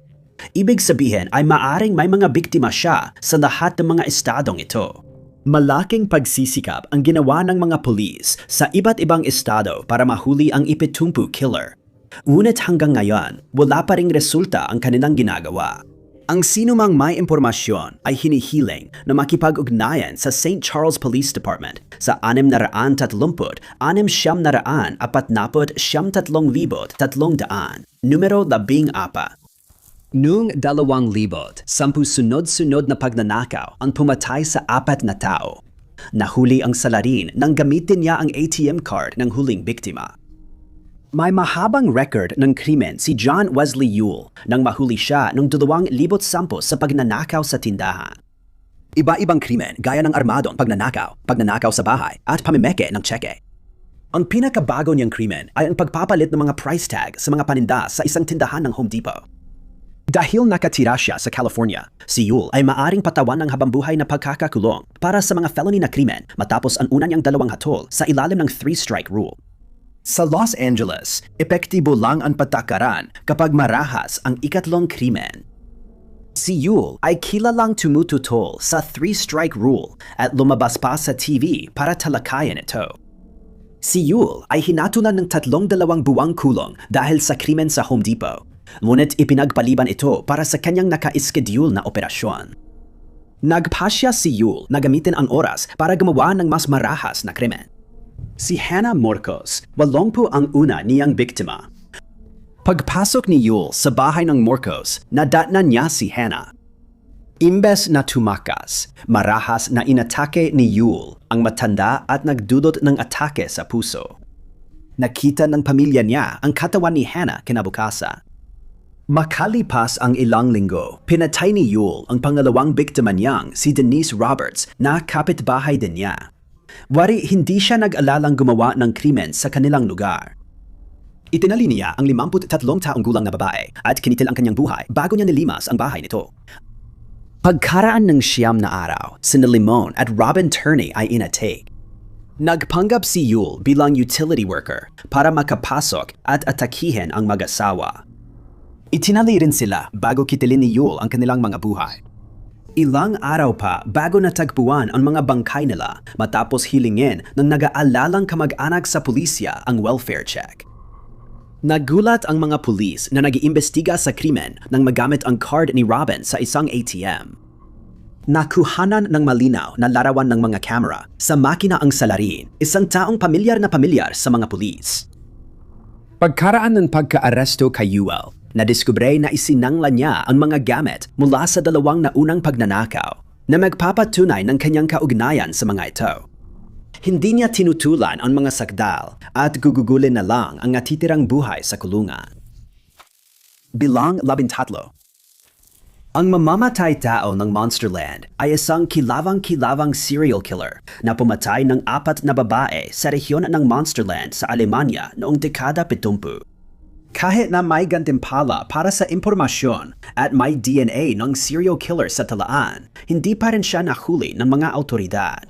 Ibig sabihin ay maaring may mga biktima siya sa lahat ng mga estadong ito. Malaking pagsisikap ang ginawa ng mga pulis sa iba't ibang estado para mahuli ang Ipitumpu Killer. Ngunit hanggang ngayon, wala pa ring resulta ang kanilang ginagawa. Ang sinumang may impormasyon ay hinihiling na makipag-ugnayan sa St. Charles Police Department sa 630-46-43,300, numero 14. Noong 2000, 10 sunod-sunod na pagnanakaw ang pumatay sa 4 na tao. Nahuli ang salarin nang gamitin niya ang ATM card ng huling biktima. May mahabang record ng krimen si John Wesley Yule nang mahuli siya noong 2010 sa pagnanakaw sa tindahan. Iba-ibang krimen gaya ng armadong pagnanakaw sa bahay at pamimeke ng tseke. Ang pinakabago niyang krimen ay ang pagpapalit ng mga price tag sa mga paninda sa isang tindahan ng Home Depot. Dahil nakatira siya sa California, si Yule ay maaring patawan ng habambuhay na pagkakakulong para sa mga felony na krimen matapos ang una niyang 2 hatol sa ilalim ng 3-strike rule. Sa Los Angeles, epektibo lang ang patakaran kapag marahas ang ikatlong krimen. Si Yul ay kilalang tumututol sa three-strike rule at lumabas pa sa TV para talakayan ito. Si Yul ay hinatulan ng 32 buwang kulong dahil sa krimen sa Home Depot, ngunit ipinagpaliban ito para sa kanyang naka-schedule na operasyon. Nagpasya si Yul na gamitin ang oras para gumawa ng mas marahas na krimen. Si Hannah Morcos, 80 ang una niyang biktima. Pagpasok ni Yul sa bahay ng Morcos, nadatnan niya si Hannah. Imbes na tumakas, marahas na inatake ni Yul ang matanda at nagdudot ng atake sa puso. Nakita ng pamilya niya ang katawan ni Hannah kinabukasan. Makalipas ang ilang linggo, pinatay ni Yul ang pangalawang biktima niyang si Denise Roberts na kapitbahay din niya. Wari hindi siya nag-alalang gumawa ng krimen sa kanilang lugar. Itinali niya ang 53 taong gulang na babae at kinitil ang kanyang buhay bago niya nilimas ang bahay nito. Pagkaraan ng 9 na araw, sina Limon at Robin Turney ay inatake. Nagpanggap si Yul bilang utility worker para makapasok at atakihin ang mag-asawa. Itinali rin sila bago kitilin ni Yul ang kanilang mga buhay. Ilang araw pa bago natagpuan ang mga bangkay nila matapos hilingin ng nag-aalalang kamag-anak sa pulisya ang welfare check. Nagulat ang mga pulis na nag-iimbestiga sa krimen nang magamit ang card ni Robin sa isang ATM. Nakuhanan ng malinaw na larawan ng mga kamera sa makina ang salarin, isang taong pamilyar sa mga pulis. Pagkaraan ng pagka-aresto kay Yul, nadiskubre na isinangla niya ang mga gamit mula sa 2 naunang pagnanakaw na magpapatunay ng kanyang kaugnayan sa mga ito. Hindi niya tinutulan ang mga sakdal at gugugulin na lang ang natitirang buhay sa kulungan. Bilang 13. Ang mamamatay tao ng Monsterland ay isang kilawang-kilawang serial killer na pumatay ng 4 na babae sa rehiyon ng Monsterland sa Alemanya noong dekada 70. Kahit na may gantimpala para sa impormasyon at may DNA ng serial killer sa talaan, hindi pa rin siya nahuli ng mga autoridad.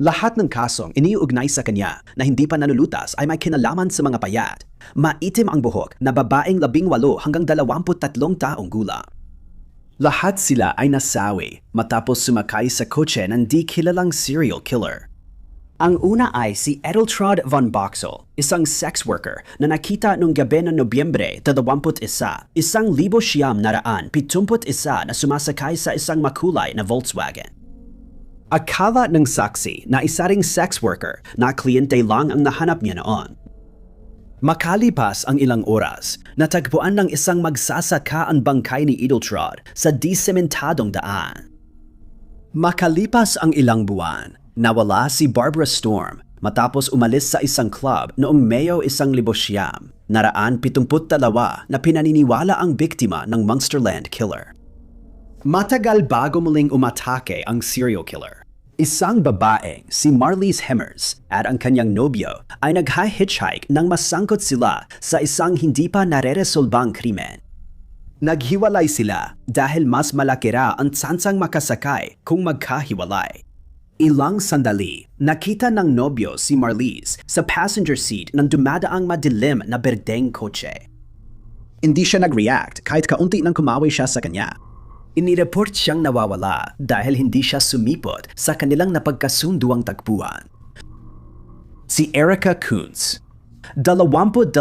Lahat ng kasong iniugnay sa kanya na hindi pa nalulutas ay may kinalaman sa mga payat. Maitim ang buhok na babaeng 18 hanggang 23 taong gulang. Lahat sila ay nasawi matapos sumakay sa kotse ng di kilalang serial killer. Ang una ay si Edeltraud von Boxel, isang sex worker na nakita noong gabi ng Nobyembre 21, 1971 na sumasakay sa isang makulay na Volkswagen. Akala ng saksi na isa ring sex worker na kliyente lang ang nahanap niya noon. Makalipas ang ilang oras, natagpuan ng isang magsasaka ang bangkay ni Edeltraud sa disementadong daan. Makalipas ang ilang buwan, nawala si Barbara Storm matapos umalis sa isang club noong Mayo 1972 na pinaniniwala ang biktima ng Monsterland killer. Matagal bago muling umatake ang serial killer, isang babaeng si Marlies Hemmers at ang kanyang nobyo ay nag-hitchhike nang masangkot sila sa isang hindi pa nareresolbang krimen. Naghiwalay sila dahil mas malaki raw ang tsansang makasakay kung magkahiwalay. Ilang sandali, nakita ng nobyo si Marlies sa passenger seat ng dumadaang madilim na berdeng kotse. Hindi siya nag-react kahit kaunti nang kumawi siya sa kanya. Inireport siyang nawawala dahil hindi siya sumipot sa kanilang napagkasunduang tagpuan. Si Erica Kuntz, 22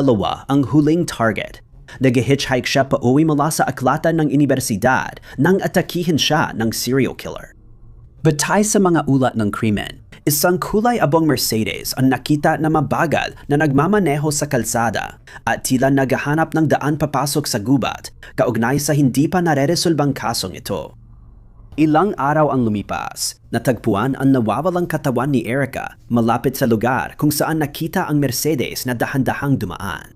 ang huling target. Nag-hitchhike siya pauwi mula sa aklatan ng unibersidad nang atakihin siya ng serial killer. Batay sa mga ulat ng krimen, isang kulay abong Mercedes ang nakita na mabagal na nagmamaneho sa kalsada at tila naghahanap ng daan papasok sa gubat, kaugnay sa hindi pa nareresolbang kasong ito. Ilang araw ang lumipas, natagpuan ang nawawalang katawan ni Erica malapit sa lugar kung saan nakita ang Mercedes na dahan-dahang dumaan.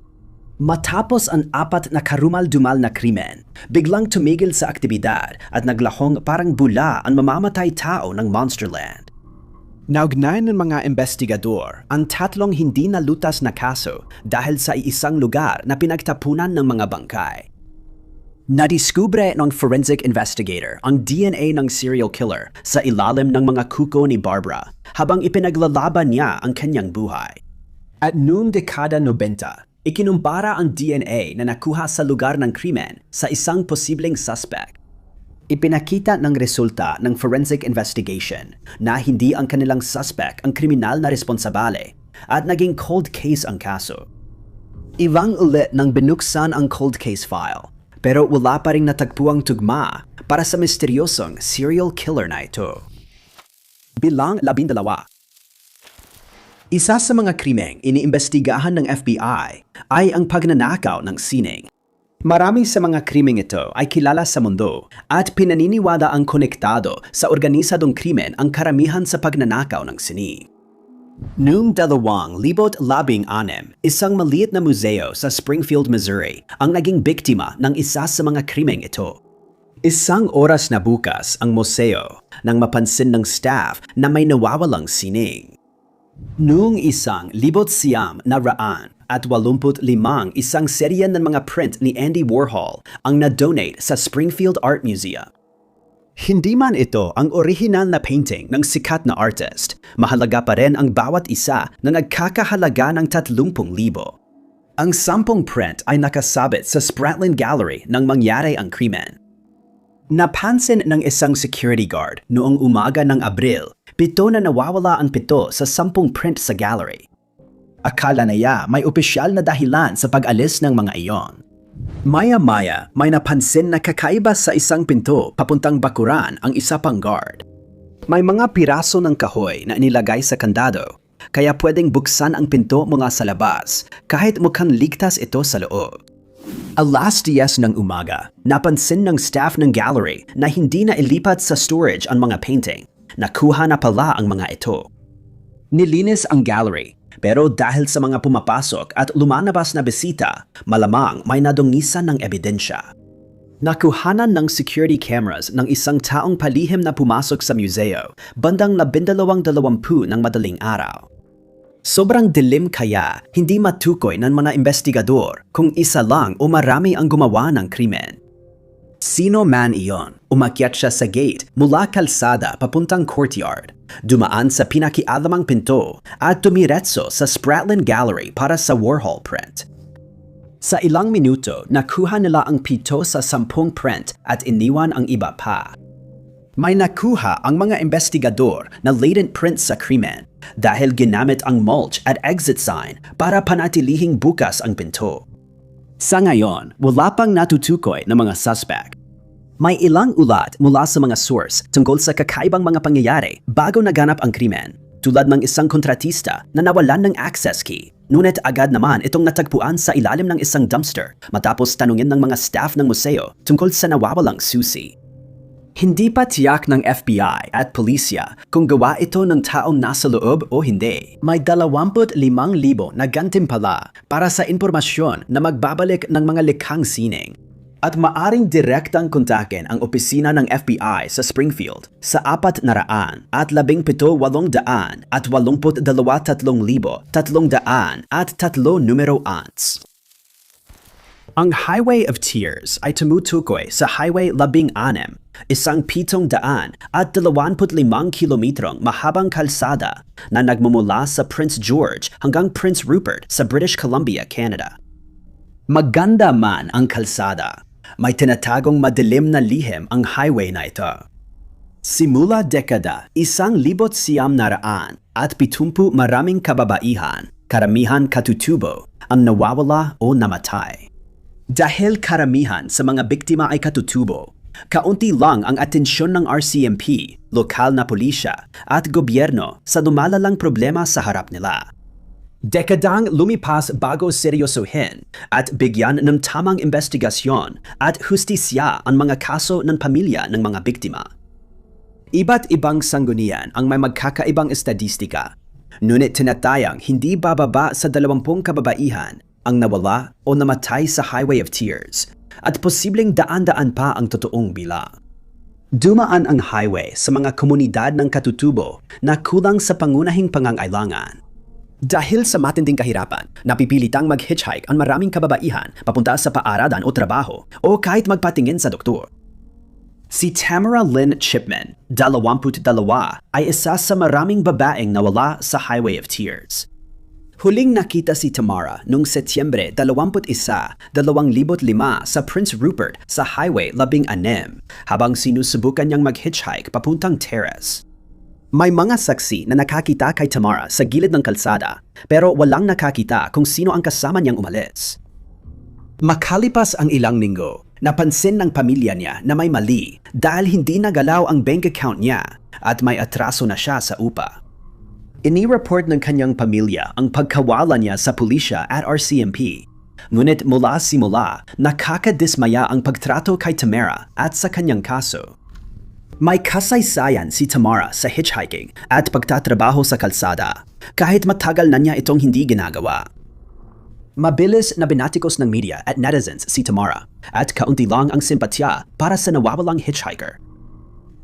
Matapos ang 4 na karumal-dumal na krimen, biglang tumigil sa aktibidad at naglahong parang bula ang mamamatay tao ng Monsterland. Naugnayan ng mga investigador ang 3 hindi nalutas na kaso dahil sa isang lugar na pinagtapunan ng mga bangkay. Nadiskubre ng forensic investigator ang DNA ng serial killer sa ilalim ng mga kuko ni Barbara habang ipinaglalaban niya ang kanyang buhay. At noong dekada 90, ikinumpara ang DNA na nakuha sa lugar ng krimen sa isang posibleng suspect. Ipinakita ng resulta ng forensic investigation na hindi ang kanilang suspect ang kriminal na responsabale at naging cold case ang kaso. Ilang ulit nang binuksan ang cold case file, pero wala pa ring natagpuang tugma para sa misteryosong serial killer na ito. Bilang 12. Isa sa mga krimeng iniimbestigahan ng FBI ay ang pagnanakaw ng sining. Marami sa mga krimeng ito ay kilala sa mundo at pinaniniwala ang konektado sa organisadong krimen ang karamihan sa pagnanakaw ng sining. Noong 2016, isang maliit na museo sa Springfield, Missouri ang naging biktima ng isa sa mga krimeng ito. Isang oras na bukas ang museo nang mapansin ng staff na may nawawalang sining. Noong 1985, isang serye ng mga print ni Andy Warhol ang na-donate sa Springfield Art Museum. Hindi man ito ang orihinal na painting ng sikat na artist, mahalaga pa rin ang bawat isa na nagkakahalaga ng 30,000. Ang 10 print ay nakasabit sa Spratling Gallery nang mangyari ang krimen. Napansin ng isang security guard noong umaga ng Abril, 7 na nawawala ang 7 sa 10 print sa gallery. Akala niya may opisyal na dahilan sa pag-alis ng mga iyon. Maya-maya, may napansin na kakaiba sa isang pinto papuntang bakuran ang isa pang guard. May mga piraso ng kahoy na inilagay sa kandado, kaya pwedeng buksan ang pinto mula sa labas kahit mukhang ligtas ito sa loob. Alas 10 ng umaga, napansin ng staff ng gallery na hindi na ilipat sa storage ang mga painting. Nakuha na pala ang mga ito. Nilinis ang gallery, pero dahil sa mga pumapasok at lumalabas na bisita, malamang may nadungisan ng ebidensya. Nakuhanan ng security cameras ng isang taong palihim na pumasok sa museo bandang 12:20 ng madaling araw. Sobrang dilim kaya hindi matukoy ng mga investigador kung isa lang o marami ang gumawa ng krimen. Sino man iyon, umakyat siya sa gate mula kalsada papuntang courtyard, dumaan sa pinakialamang pinto at tumiretso sa Spratling Gallery para sa Warhol print. Sa ilang minuto, nakuha nila ang 7 sa 10 print at iniwan ang iba pa. May nakuha ang mga investigador na latent prints sa krimen dahil ginamit ang mulch at exit sign para panatilihing bukas ang pinto. Sa ngayon, wala pang natutukoy ng mga suspect. May ilang ulat mula sa mga source tungkol sa kakaibang mga pangyayari bago naganap ang krimen, tulad ng isang kontratista na nawalan ng access key. Ngunit agad naman itong natagpuan sa ilalim ng isang dumpster matapos tanungin ng mga staff ng museo tungkol sa nawawalang susi. Hindi pa tiyak ng FBI at pulisya kung gawa ito ng taong nasa loob o hindi. May 25,000 na gantimpala para sa impormasyon na magbabalik ng mga likhang sining. At maaring direktang kontakin ang opisina ng FBI sa Springfield sa 400 at 17,800 at 82,300 at 3 numero ants. Ang Highway of Tears ay tumutukoy sa Highway 16, isang 700 at 25 kilometrong mahabang kalsada na nagmumula sa Prince George hanggang Prince Rupert sa British Columbia, Canada. Maganda man ang kalsada, may tinatagong madilim na lihim ang highway na ito. Simula dekada 1900 at 70 maraming kababaihan, karamihan katutubo, ang nawawala o namatay. Dahil karamihan sa mga biktima ay katutubo, kaunti lang ang atensyon ng RCMP, lokal na pulisya at gobyerno sa lumalalang problema sa harap nila. Dekadang lumipas bago seryosohin at bigyan ng tamang investigasyon at hustisya ang mga kaso ng pamilya ng mga biktima. Iba't ibang sanggunian ang may magkakaibang estadistika, ngunit tinatayang hindi bababa sa 20 kababaihan ang nawala o namatay sa Highway of Tears at posibleng daan-daan pa ang totoong bilang. Dumaan ang highway sa mga komunidad ng katutubo na kulang sa pangunahing pangangailangan. Dahil sa matinding kahirapan, napipilitang mag-hitchhike ang maraming kababaihan papunta sa paaralan o trabaho o kahit magpatingin sa doktor. Si Tamara Lynn Chipman, 22, ay isa sa maraming babaeng nawala sa Highway of Tears. Huling nakita si Tamara noong Setyembre 21, 2005 sa Prince Rupert sa Highway 16 habang sinusubukan niyang mag-hitchhike papuntang terrace. May mga saksi na nakakita kay Tamara sa gilid ng kalsada pero walang nakakita kung sino ang kasama niyang umalis. Makalipas ang ilang linggo, napansin ng pamilya niya na may mali dahil hindi nagalaw ang bank account niya at may atraso na siya sa upa. Ini-report ng kanyang pamilya ang pagkawala niya sa pulisya at RCMP. Ngunit mula simula, nakakadismaya ang pagtrato kay Tamara at sa kanyang kaso. May kasaysayan si Tamara sa hitchhiking at pagtatrabaho sa kalsada, kahit matagal na niya itong hindi ginagawa. Mabilis na binatikos ng media at netizens si Tamara at kaunti lang ang simpatya para sa nawawalang hitchhiker.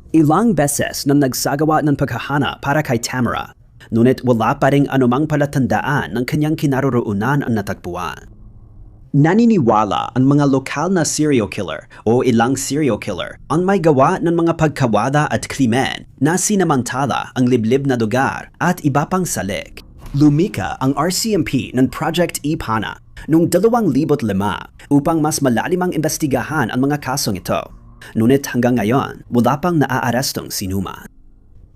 Ilang beses nang nagsagawa ng paghahanap para kay Tamara, ngunit wala pa ring anumang palatandaan ng kanyang kinaroroonan ang natagpuan. Naniniwala ang mga lokal na serial killer o ilang serial killer ang may gawa ng mga pagkawala at krimen na sinamantala ang liblib na lugar at iba pang salik. Lumika ang RCMP ng Project Ipana noong 2005 upang mas malalimang imbestigahan ang mga kasong ito. Ngunit hanggang ngayon, wala pang naaarestong sinuman.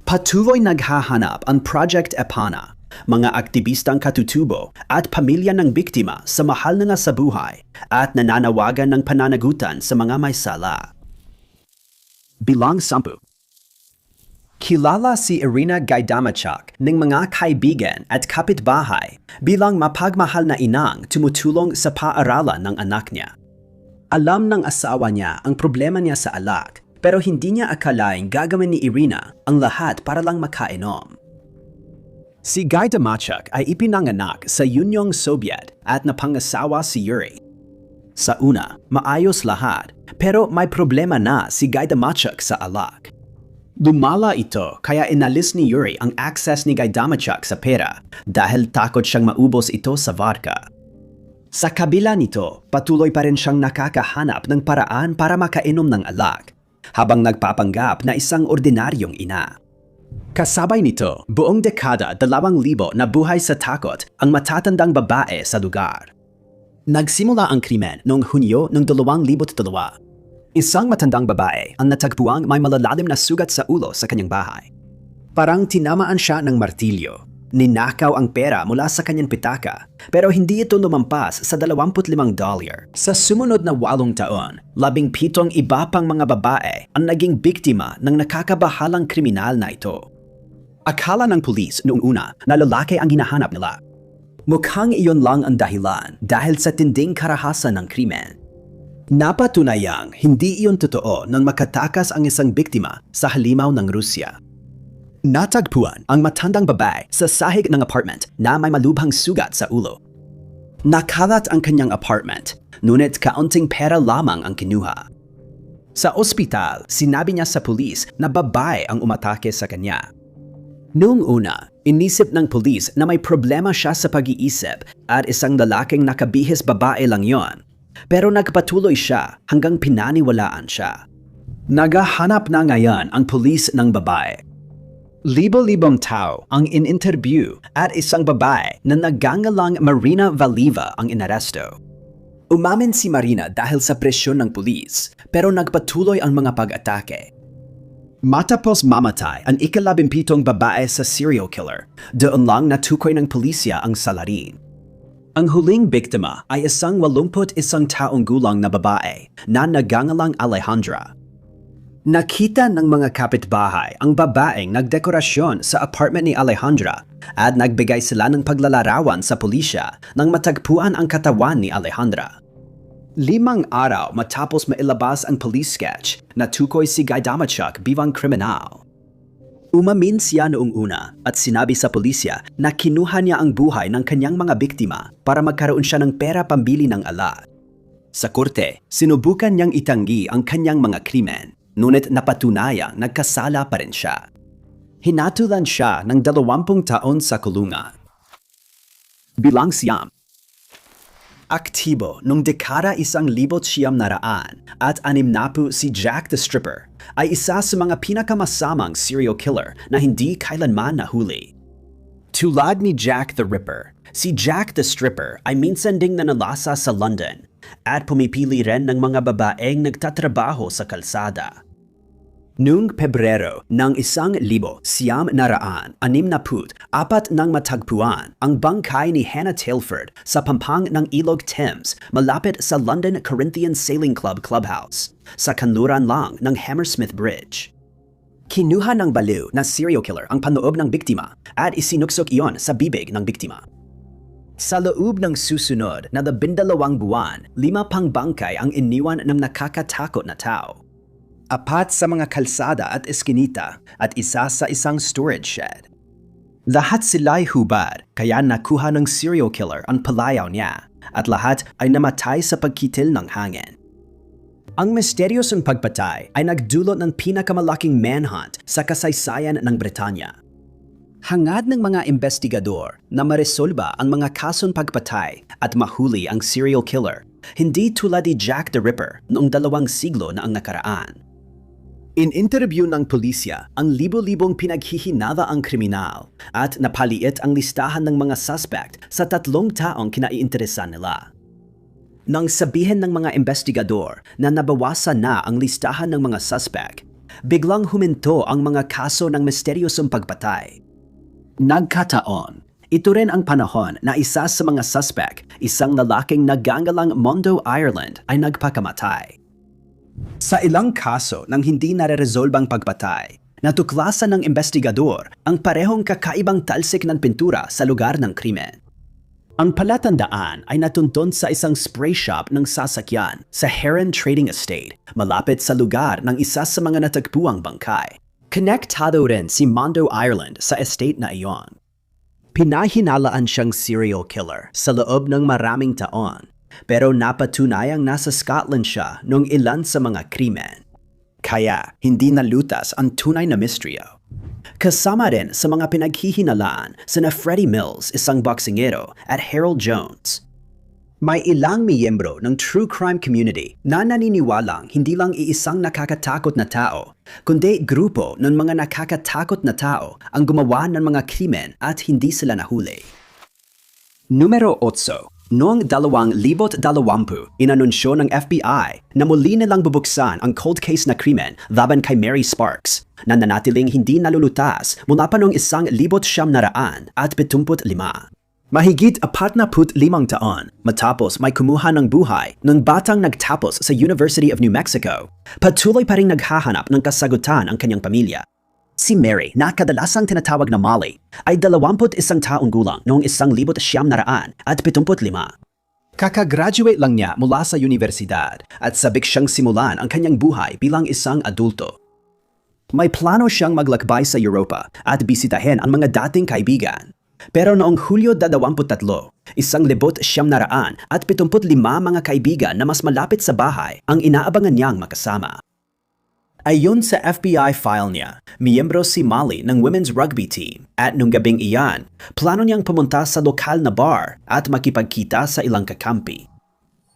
Patuloy naghahanap ang Project Epana, mga aktivistang katutubo at pamilya ng biktima sa mahal na nga sa buhay at nananawagan ng pananagutan sa mga may sala. Bilang 10. Kilala si Irina Gaidamachuk ng mga kaibigan at kapitbahay bilang mapagmahal na inang tumutulong sa paaralan ng anak niya. Alam ng asawa niya ang problema niya sa alak, pero hindi niya akalaing gagawin ni Irina ang lahat para lang makainom. Si Gaidamachuk ay ipinanganak sa Unyong Soviet at napangasawa si Yuri. Sa una, maayos lahat, pero may problema na si Gaidamachuk sa alak. Lumala ito kaya inalis ni Yuri ang access ni Gaidamachuk sa pera dahil takot siyang maubos ito sa vodka. Sa kabila nito, patuloy pa rin siyang nakakahanap ng paraan para makainom ng alak, habang nagpapanggap na isang ordinaryong ina. Kasabay nito, buong dekada 2000 na buhay sa takot ang matatandang babae sa lugar. Nagsimula ang krimen noong Hunyo ng 2002. Isang matandang babae ang natagpuang may malalalim na sugat sa ulo sa kanyang bahay. Parang tinamaan siya ng martilyo. Ninakaw ang pera mula sa kanyang pitaka, pero hindi ito lumampas sa $25. Sa sumunod na 8 taon, 17 iba pang mga babae ang naging biktima ng nakakabahalang kriminal na ito. Akala ng pulis noong una na lalaki ang hinahanap nila. Mukhang iyon lang ang dahilan dahil sa tinding karahasan ng krimen. Napatunayang hindi iyon totoo nang makatakas ang isang biktima sa halimaw ng Rusya. Natagpuan ang matandang babae sa sahig ng apartment na may malubhang sugat sa ulo. Nakalat ang kanyang apartment, ngunit kaunting pera lamang ang kinuha. Sa ospital, sinabi niya sa pulis na babae ang umatake sa kanya. Noong una, inisip ng pulis na may problema siya sa pag-iisip at isang lalaking nakabihis babae lang yon. Pero nagpatuloy siya hanggang pinaniwalaan siya. Naghahanap na ngayon ang pulis ng babae. Libo-libong tao ang in-interview at isang babae na nagangalang Marina Valieva ang inaresto. Umamin si Marina dahil sa presyon ng pulis, pero nagpatuloy ang mga pag-atake. Matapos mamatay ang 17 babae sa serial killer, doon lang natukoy ng pulisya ang salarin. Ang huling biktima ay isang 81 taong gulang na babae na nagangalang Alejandra. Nakita ng mga kapitbahay ang babaeng nagdekorasyon sa apartment ni Alejandra at nagbigay sila ng paglalarawan sa pulisya nang matagpuan ang katawan ni Alejandra. 5 araw matapos mailabas ang police sketch, natukoy si Gaidamachuk bilang kriminal. Umamin siya noong una at sinabi sa pulisya na kinuha niya ang buhay ng kanyang mga biktima para magkaroon siya ng pera pambili ng alak. Sa korte, sinubukan niyang itanggi ang kanyang mga krimen, ngunit napatunayang nagkasala pa rin siya. Hinatulan siya ng 20 taon sa kulungan. Bilang 9. Aktibo noong dekada 1900 at 60 si Jack the Stripper ay isa sa mga pinakamasamang serial killer na hindi kailanman nahuli. Tulad ni Jack the Ripper, Si Jack the Stripper ay minsan ding nanalasa sa London at pumipili rin ng mga babaeng nagtatrabaho sa kalsada. Noong Pebrero ng 1964 nang matagpuan ang bangkay ni Hannah Tailford sa pampang ng Ilog Thames malapit sa London Corinthian Sailing Club Clubhouse sa kanluran lang ng Hammersmith Bridge. Kinuha ng baliw na serial killer ang panloob ng biktima at isinuksok iyon sa bibig ng biktima. Sa loob ng susunod na 12 buwan, 5 pang bangkay ang iniwan ng nakakatakot na tao. 4 sa mga kalsada at eskinita at isa sa isang storage shed. Lahat sila'y hubad kaya nakuha ng serial killer ang palayaw niya at lahat ay namatay sa pagkitil ng hangin. Ang misteryosong pagpatay ay nagdulot ng pinakamalaking manhunt sa kasaysayan ng Britanya. Hangad ng mga investigador na maresolba ang mga kasong pagpatay at mahuli ang serial killer, hindi tulad ni Jack the Ripper noong 2 siglo na ang nakaraan. In interview ng pulisya, ang libo-libong pinaghihinala ang kriminal at napaliit ang listahan ng mga suspect sa 3 taong kinaiinteresan nila. Nang sabihin ng mga investigador na nabawasan na ang listahan ng mga suspect, biglang huminto ang mga kaso ng misteryosong pagpatay. Nagkataon, ito rin ang panahon na isa sa mga suspect, isang lalaking nagangalang Mondo Ireland, ay nagpakamatay. Sa ilang kaso ng hindi nare-resolbang pagpatay, natuklasan ng investigador ang parehong kakaibang talsik ng pintura sa lugar ng krimen. Ang palatandaan ay natuntun sa isang spray shop ng sasakyan sa Heron Trading Estate, malapit sa lugar ng isa sa mga natagpuang bangkay. Konektado rin si Mondo Ireland sa estate na iyon. Pinahinalaan siyang serial killer sa loob ng maraming taon, pero napatunayang nasa Scotland siya noong ilan sa mga krimen. Kaya hindi nalutas ang tunay na misteryo. Kasama rin sa mga pinaghihinalaan sina Freddie Mills, isang boksingero, at Harold Jones. May ilang miyembro ng true crime community na naniniwalang hindi lang iisang nakakatakot na tao, kundi grupo ng mga nakakatakot na tao ang gumawa ng mga krimen at hindi sila nahuli. Numero 8. Noong 2020, inanunsyo ng FBI na muli nilang bubuksan ang cold case na krimen laban kay Mary Sparks na nanatiling hindi nalulutas mula pa noong 1975. Mahigit 45 taon matapos may kumuha ng buhay ng batang nagtapos sa University of New Mexico, patuloy pa rin naghahanap ng kasagutan ang kanyang pamilya. Si Mary, na kadalasang tinatawag na Molly, ay 21 taong gulang noong 1975. Kakagraduate lang niya mula sa universidad at sabik siyang simulan ang kanyang buhay bilang isang adulto. May plano siyang maglakbay sa Europa at bisitahin ang mga dating kaibigan. Pero noong Hulyo 23, 1975 mga kaibigan na mas malapit sa bahay ang inaabangan niyang makasama. Ayon sa FBI file niya, miyembro si Molly ng women's rugby team at nung gabing iyan, plano niyang pumunta sa lokal na bar at makipagkita sa ilang kakampi.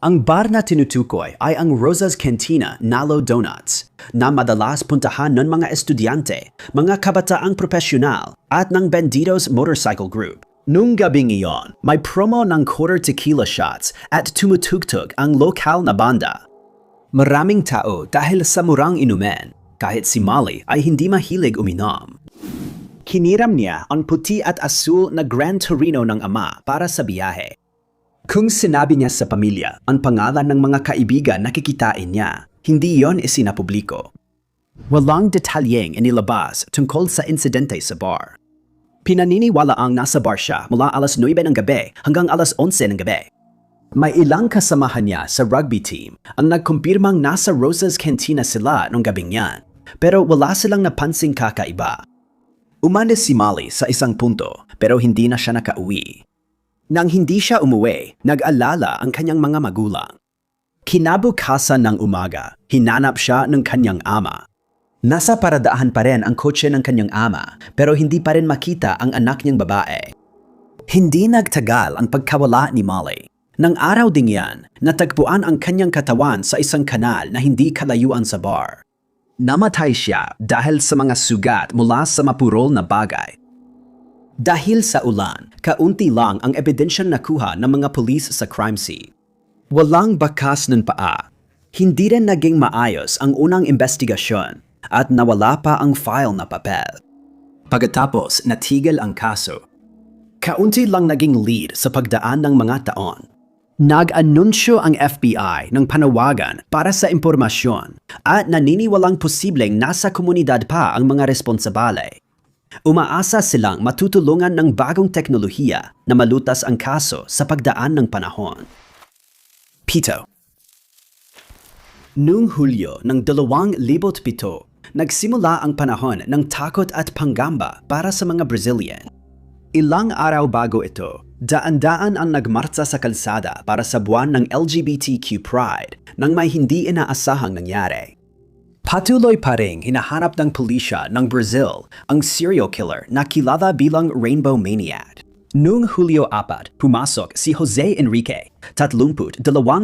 Ang bar na tinutukoy ay ang Rosa's Cantina Nalo Donuts na madalas puntahan ng mga estudyante, mga kabataang profesional at ng Bandidos Motorcycle Group. Nung gabing iyon, may promo ng quarter tequila shots at tumutugtog ang lokal na banda. Maraming tao dahil sa murang inumin, kahit si Molly ay hindi mahilig uminom. Hiniram niya ang puti at asul na Grand Torino ng ama para sa biyahe. Kung sinabi niya sa pamilya ang pangalan ng mga kaibigan na kikitain niya, hindi yon isinapubliko. Walang detalyeng inilabas tungkol sa insidente sa bar. Pinaniniwalaang nasa bar siya mula alas 9 ng gabi hanggang alas 11 ng gabi. May ilang kasamahan niya sa rugby team ang nagkumpirmang nasa Rosa's Cantina sila nung gabing yan, pero wala silang napansing kakaiba. Umalis si Molly sa isang punto pero hindi na siya nakauwi. Nang hindi siya umuwi, nag-alala ang kanyang mga magulang. Kinabukasan ng umaga, hinanap siya ng kanyang ama. Nasa paradahan pa rin ang kotse ng kanyang ama pero hindi pa rin makita ang anak niyang babae. Hindi nagtagal ang pagkawala ni Molly. Nang araw ding yan, natagpuan ang kanyang katawan sa isang kanal na hindi kalayuan sa bar. Namatay siya dahil sa mga sugat mula sa mapurol na bagay. Dahil sa ulan, kaunti lang ang ebidensyang nakuha ng mga pulis sa crime scene. Walang bakas ng paa. Hindi rin naging maayos ang unang investigasyon at nawala pa ang file na papel. Pagkatapos, natigil ang kaso. Kaunti lang naging lead sa pagdaan ng mga taon. Nag-anunsyo ang FBI ng panawagan para sa impormasyon at naniniwalang posibleng nasa komunidad pa ang mga responsabale. Umaasa silang matutulungan ng bagong teknolohiya na malutas ang kaso sa pagdaan ng panahon. Pito. Noong Hulyo ng 2007, nagsimula ang panahon ng takot at panggamba para sa mga Brazilian. Ilang araw bago ito, daan-daan ang nagmartsa sa kalsada para sa buwan ng LGBTQ Pride nang may hindi inaasahang nangyari. Patuloy pa ring hinahanap ng pulisya ng Brazil ang serial killer na kilala bilang Rainbow Maniac. Noong Hulyo 4, pumasok si Jose Enrique, 32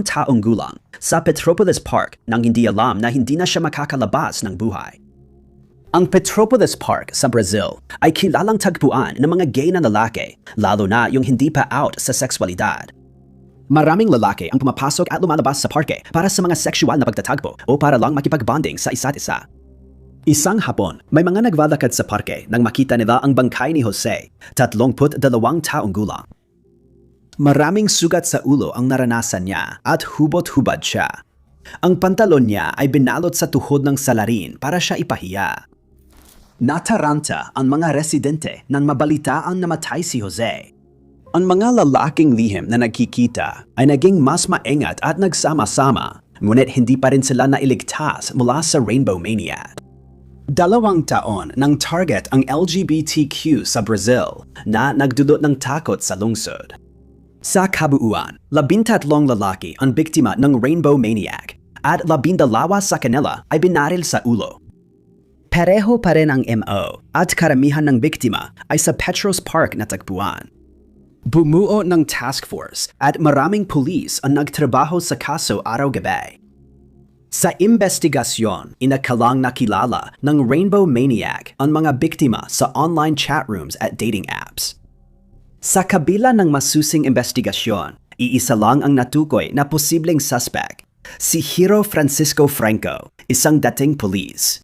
taong gulang, sa Petropolis Park nang hindi alam na hindi na siya makakalabas ng buhay. Ang Petropolis Park sa Brazil ay kilalang tagpuan ng mga gay na lalaki, lalo na yung hindi pa out sa sexualidad. Maraming lalaki ang pumapasok at lumalabas sa parke para sa mga sexual na pagtatagpo o para lang makipag-bonding sa isa't isa. Isang hapon, may mga naglalakad sa parke nang makita nila ang bangkay ni Jose, 32 taong gulang. Maraming sugat sa ulo ang naranasan niya at hubot-hubad siya. Ang pantalon niya ay binalot sa tuhod ng salarin para siya ipahiya. Nataranta ang mga residente nang mabalitaan na namatay si Jose. Ang mga lalaking lihim na nagkikita ay naging mas maingat at nagsama-sama, ngunit hindi pa rin sila nailigtas mula sa Rainbow Maniac. 2 taon nang target ang LGBTQ sa Brazil na nagdulot ng takot sa lungsod. Sa kabuuan, 13 lalaki ang biktima ng Rainbow Maniac at 12 sa kanila ay binaril sa ulo. Pareho pa rin ang MO at karamihan ng biktima ay sa Petros Park na tagpuan. Bumuo ng task force at maraming pulis ang nagtrabaho sa kaso araw-gabi. Sa investigasyon, inakalang nakilala ng Rainbow Maniac ang mga biktima sa online chat rooms at dating apps. Sa kabila ng masusing investigasyon, iisa lang ang natukoy na posibleng suspect, si Hero Francisco Franco, isang dating pulis.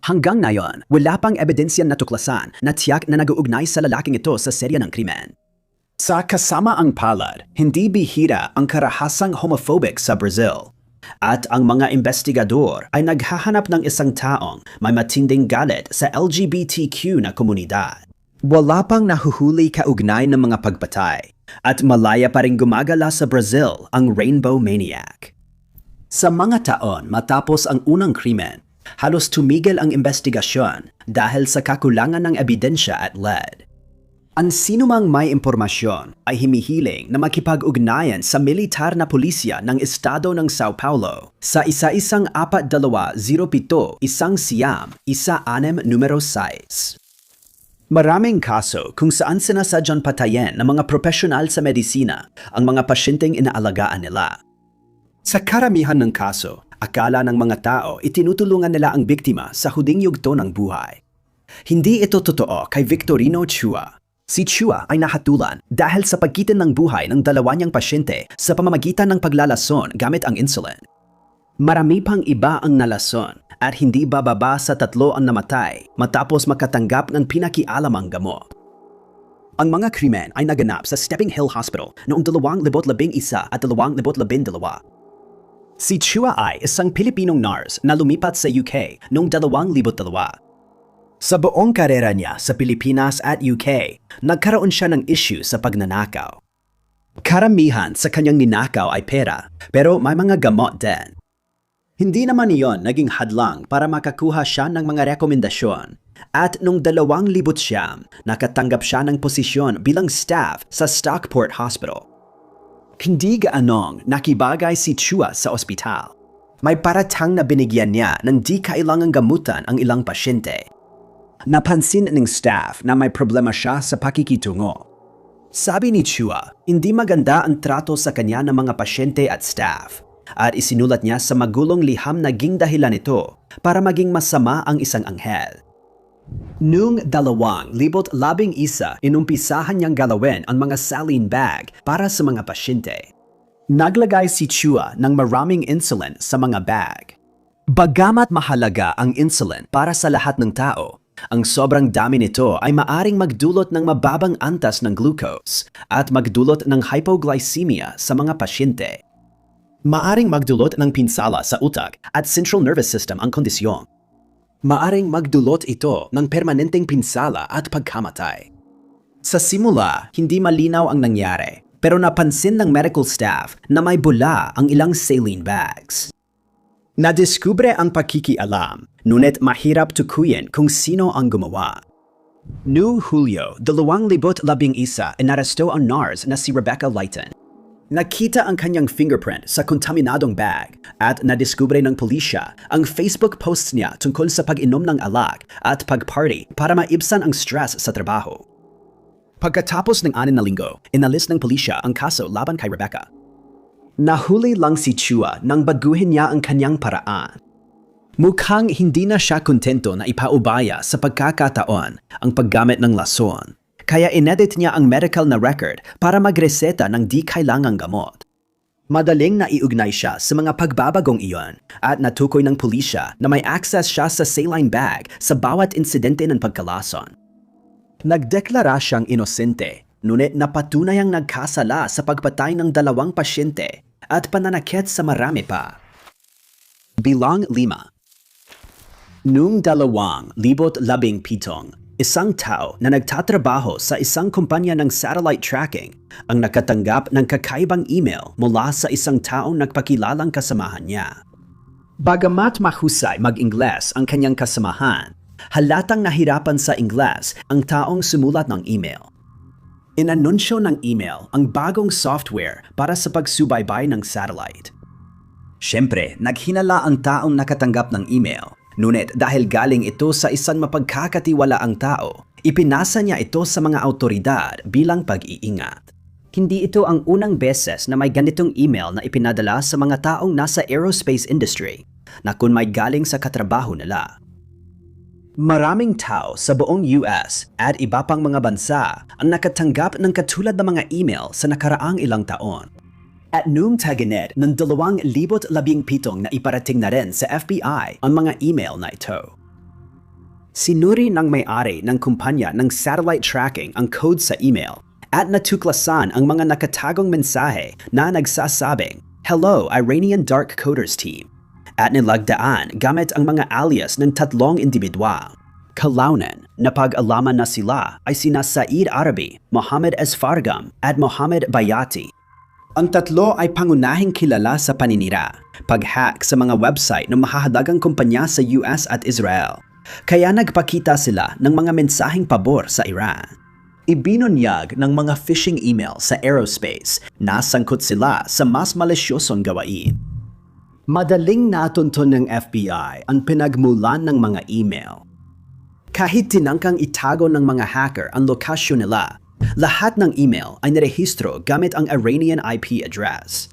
Hanggang ngayon, wala pang ebidensya natuklasan na tiyak na nag-uugnay sa lalaking ito sa serya ng krimen. Sa kasamaang palad, hindi bihira ang karahasang homophobic sa Brazil. At ang mga investigador ay naghahanap ng isang taong may matinding galit sa LGBTQ na komunidad. Wala pang nahuhuli kaugnay ng mga pagpatay at malaya pa rin gumagala sa Brazil ang Rainbow Maniac. Sa mga taon matapos ang unang krimen, halos tumigil ang investigasyon dahil sa kakulangan ng ebidensya at lead. Ang sinumang may impormasyon ay himihiling na makipag-ugnayan sa militar na pulisya ng estado ng Sao Paulo sa isa-isang 4207 1 numero 6. Maraming kaso kung saan sinasadyang patayin ng mga profesional sa medisina ang mga pasyenteng inaalagaan nila. Sa karamihan ng kaso, akala ng mga tao itinutulungan nila ang biktima sa huding yugto ng buhay. Hindi ito totoo kay Victorino Chua. Si Chua ay nahatulan dahil sa pagkitin ng buhay ng dalawa niyang pasyente sa pamamagitan ng paglalason gamit ang insulin. Marami pang iba ang nalason at hindi bababa sa 3 ang namatay matapos makatanggap ng pinakialamang gamot. Ang mga krimen ay naganap sa Stepping Hill Hospital noong 2011 at 2012. Si Chua ay isang Pilipinong nurse na lumipat sa UK noong 2002. Sa buong karera niya sa Pilipinas at UK, nagkaroon siya ng issue sa pagnanakaw. Karamihan sa kanyang ninakaw ay pera, pero may mga gamot din. Hindi naman iyon naging hadlang para makakuha siya ng mga rekomendasyon. At noong 2009, nakatanggap siya ng posisyon bilang staff sa Stockport Hospital. Hindi gaanong nakibagay si Chua sa ospital. May paratang na binigyan niya ng di kailangang gamutan ang ilang pasyente. Napansin ng staff na may problema siya sa pakikitungo. Sabi ni Chua, hindi maganda ang trato sa kanya ng mga pasyente at staff. At isinulat niya sa magulong liham na naging dahilan ito para maging masama ang isang anghel. Noong 2011, inumpisahan niyang galawin ang mga saline bag para sa mga pasyente. Naglagay si Chua ng maraming insulin sa mga bag. Bagamat mahalaga ang insulin para sa lahat ng tao, ang sobrang dami nito ay maaring magdulot ng mababang antas ng glucose at magdulot ng hypoglycemia sa mga pasyente. Maaring magdulot ng pinsala sa utak at central nervous system ang kondisyon. Maaring magdulot ito ng permanenteng pinsala at pagkamatay. Sa simula, hindi malinaw ang nangyari, pero napansin ng medical staff na may bula ang ilang saline bags. Nadiskubre ang pakikialam, ngunit mahirap tukuyin kung sino ang gumawa. Noong Hulyo 2011, inaresto ang nurse na si Rebecca Lighton. Nakita ang kanyang fingerprint sa kontaminadong bag at nadiskubre ng pulisya ang Facebook posts niya tungkol sa pag-inom ng alak at pag-party para maibsan ang stress sa trabaho. Pagkatapos ng 6 na linggo, inalis ng pulisya ang kaso laban kay Rebecca. Nahuli lang si Chua nang baguhin niya ang kanyang paraan. Mukhang hindi na siya kontento na ipaubaya sa pagkakataon ang paggamit ng lason. Kaya inedit niya ang medical na record para magreseta ng di kailangang gamot. Madaling naiugnay siya sa mga pagbabagong iyon at natukoy ng pulisya na may access siya sa saline bag sa bawat insidente ng pagkalason. Nagdeklara siyang inosente, ngunit napatunayang nagkasala sa pagpatay ng 2 pasyente at pananakit sa marami pa. Bilang 5. Noong 2017, isang tao na nagtatrabaho sa isang kumpanya ng satellite tracking ang nakatanggap ng kakaibang email mula sa isang taong nagpakilalang kasamahan niya. Bagamat mahusay mag-Ingles ang kanyang kasamahan, halatang nahirapan sa Ingles ang taong sumulat ng email. Inanunsyo ng email ang bagong software para sa pagsubaybay ng satellite. Siyempre, naghinala ang taong nakatanggap ng email. Ngunit dahil galing ito sa isang mapagkakatiwalaang tao, ipinasa niya ito sa mga autoridad bilang pag-iingat. Hindi ito ang unang beses na may ganitong email na ipinadala sa mga taong nasa aerospace industry na kung may galing sa katrabaho nila. Maraming tao sa buong US at iba pang mga bansa ang nakatanggap ng katulad na mga email sa nakaraang ilang taon. At noong tag-init ng 2017 na iparating na rin sa FBI ang mga email na ito. Sinuri ng may-ari ng kumpanya ng satellite tracking ang code sa email at natuklasan ang mga nakatagong mensahe na nagsasabing, "Hello, Iranian Dark Coders Team," at nilagdaan gamit ang mga alias ng 3 individual. Kalaunan, napag-alaman na sila ay sina Saeed Arabi, Mohammed Esfargam at Mohammed Bayati. Ang 3 ay pangunahing kilala sa paninira, pag-hack sa mga website ng mahahalagang kumpanya sa US at Israel. Kaya nagpakita sila ng mga mensaheng pabor sa Iran. Ibinunyag ng mga phishing email sa aerospace na sangkot sila sa mas malisyosong gawain. Madaling natunton ng FBI ang pinagmulan ng mga email. Kahit tinangkang itago ng mga hacker ang lokasyon nila, lahat ng email ay nirehistro gamit ang Iranian IP address.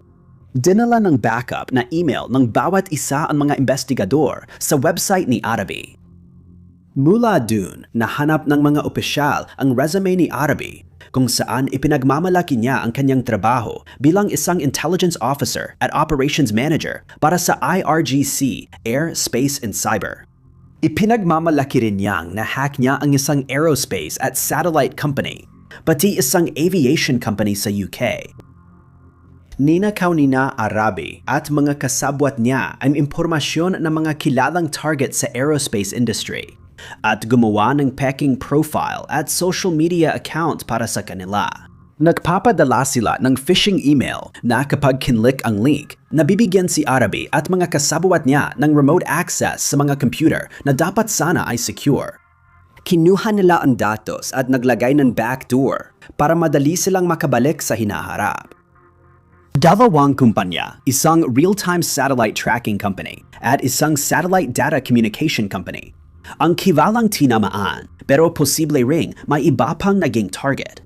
Dinala ng backup na email ng bawat isa ang mga investigador sa website ni Arabi. Mula dun, nahanap ng mga opisyal ang resume ni Arabi kung saan ipinagmamalaki niya ang kanyang trabaho bilang isang intelligence officer at operations manager para sa IRGC, Air, Space and Cyber. Ipinagmamalaki rin niyang na-hack niya ang isang aerospace at satellite company, pati isang aviation company sa UK. Ninakaw ni Arabi at mga kasabwat niya ang impormasyon ng mga kilalang target sa aerospace industry at gumawa ng peking profile at social media account para sa kanila. Nagpapadala sila ng phishing email na kapag kinlik ang link, nabibigyan si Arabi at mga kasabwat niya ng remote access sa mga computer na dapat sana ay secure. Kinuha nila ang datos at naglagay ng backdoor para madali silang makabalik sa hinaharap. 2 kumpanya, isang real-time satellite tracking company at isang satellite data communication company. Ang kiwalang tinamaan pero posible ring may iba pang naging target.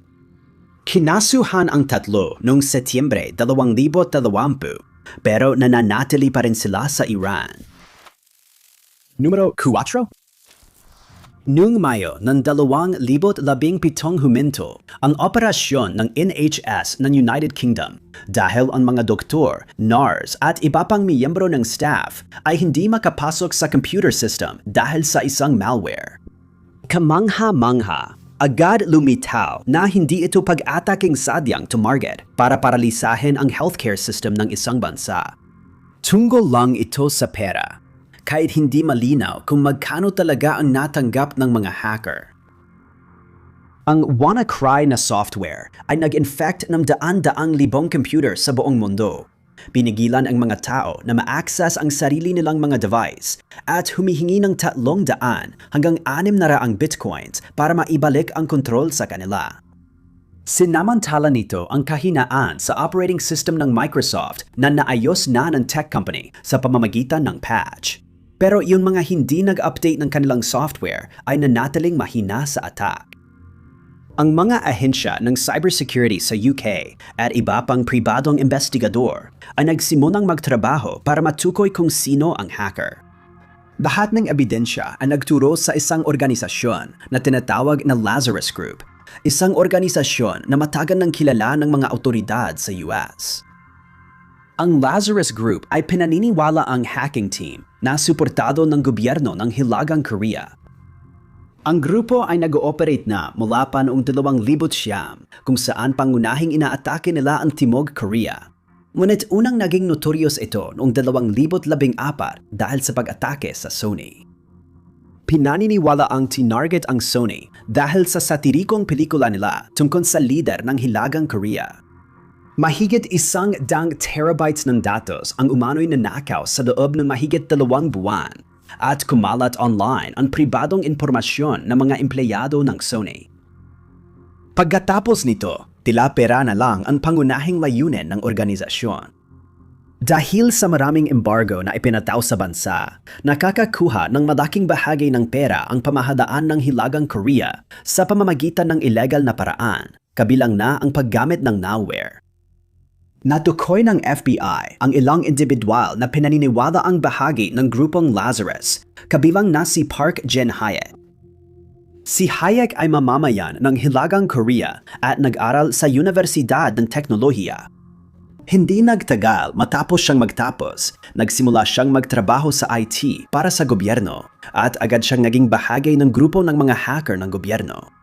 Kinasuhan ang 3 noong Setyembre 2020 pero nananatili pa rin sila sa Iran. Numero 4. Noong Mayo ng 2017 huminto ang operasyon ng NHS ng United Kingdom dahil ang mga doktor, nurse at iba pang miyembro ng staff ay hindi makapasok sa computer system dahil sa isang malware. Kamangha-mangha, agad lumitaw na hindi ito pag-ataking sadyang tumarget para paralisahin ang healthcare system ng isang bansa. Tungkol lang ito sa pera. Kahit hindi malinaw kung magkano talaga ang natanggap ng mga hacker. Ang WannaCry na software ay nag-infect ng daan-daang libong computer sa buong mundo. Pinigilan ang mga tao na ma-access ang sarili nilang mga device at humihingi ng 300 hanggang 600 bitcoins para maibalik ang kontrol sa kanila. Sinamantala nito ang kahinaan sa operating system ng Microsoft na naayos na ng tech company sa pamamagitan ng patch. Pero yung mga hindi nag-update ng kanilang software ay nanatiling mahina sa attack. Ang mga ahensya ng cybersecurity sa UK at iba pang pribadong investigador ay nagsimulang magtrabaho para matukoy kung sino ang hacker. Lahat ng ebidensya ay nagturo sa isang organisasyon na tinatawag na Lazarus Group, isang organisasyon na matagal nang kilala ng mga awtoridad sa US. Ang Lazarus Group ay pinaniniwala ang hacking team na suportado ng gobyerno ng Hilagang Korea. Ang grupo ay nag-ooperate na mula pa noong 2009 kung saan pangunahing inaatake nila ang Timog Korea. Ngunit unang naging notorious ito noong 2014 dahil sa pag-atake sa Sony. Pinaniniwala ang tinarget ang Sony dahil sa satirikong pelikula nila tungkol sa leader ng Hilagang Korea. Mahigit 100 terabytes ng datos ang umano'y nanakaw sa loob ng mahigit 2 buwan at kumalat online ang pribadong impormasyon ng mga empleyado ng Sony. Pagkatapos nito, tila pera na lang ang pangunahing layunin ng organisasyon. Dahil sa maraming embargo na ipinataw sa bansa, nakakakuha ng malaking bahagi ng pera ang pamahalaan ng Hilagang Korea sa pamamagitan ng illegal na paraan, kabilang na ang paggamit ng malware. Natukoy ng FBI ang ilang individual na pinaniniwala ang bahagi ng grupong Lazarus, kabilang na si Park Jin-hyek. Si Hayek ay mamamayan ng Hilagang Korea at nag-aral sa Universidad ng Teknolohiya. Hindi nagtagal matapos siyang magtapos, nagsimula siyang magtrabaho sa IT para sa gobyerno at agad siyang naging bahagi ng grupo ng mga hacker ng gobyerno.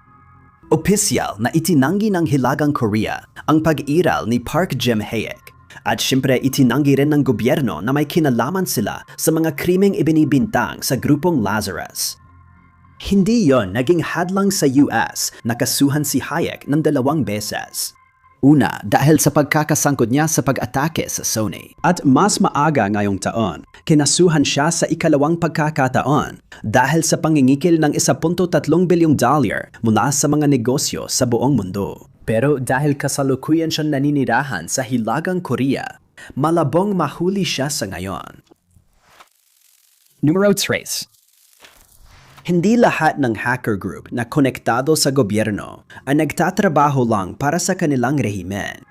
Opisyal na itinanggi ng Hilagang Korea ang pag-iral ni Park Jin-hyek at siyempre itinanggi rin ng gobyerno na may kinalaman sila sa mga krimeng ibinibintang sa grupong Lazarus. Hindi yon naging hadlang sa US na kasuhan si Hayek ng 2 beses. Una, dahil sa pagkakasangkot niya sa pag-atake sa Sony. At mas maaga ngayong taon, kinasuhan siya sa ikalawang pagkakataon dahil sa pangingikil ng $1.3 bilyong mula sa mga negosyo sa buong mundo. Pero dahil kasalukuyan siyang naninirahan sa Hilagang Korea, malabong mahuli siya sa ngayon. Numero 3. Hindi lahat ng hacker group na konektado sa gobyerno ay nagtatrabaho lang para sa kanilang rehimen.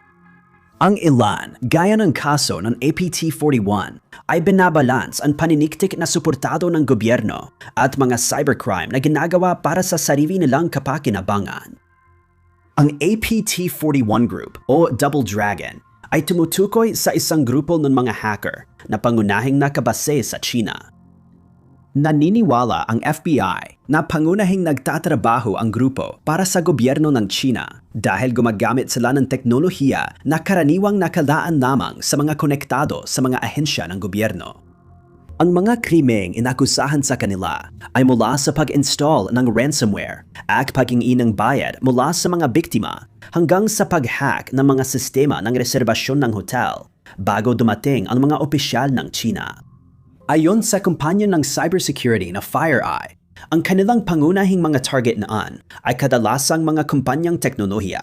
Ang ilan, gaya ng kaso ng APT41, ay binabalance ang paniniktik na suportado ng gobyerno at mga cybercrime na ginagawa para sa sarili nilang kapakinabangan. Ang APT41 group o Double Dragon ay tumutukoy sa isang grupo ng mga hacker na pangunahing nakabase sa China. Naniniwala ang FBI na pangunahing nagtatrabaho ang grupo para sa gobyerno ng China dahil gumagamit sila ng teknolohiya na karaniwang nakalaan lamang sa mga konektado sa mga ahensya ng gobyerno. Ang mga krimeng inakusahan sa kanila ay mula sa pag-install ng ransomware at paghingi ng bayad mula sa mga biktima hanggang sa pag-hack ng mga sistema ng reserbasyon ng hotel bago dumating ang mga opisyal ng China. Ayon sa kumpanya ng cybersecurity na FireEye, ang kanilang pangunahing mga target naan ay kadalasang mga kumpanyang teknolohiya.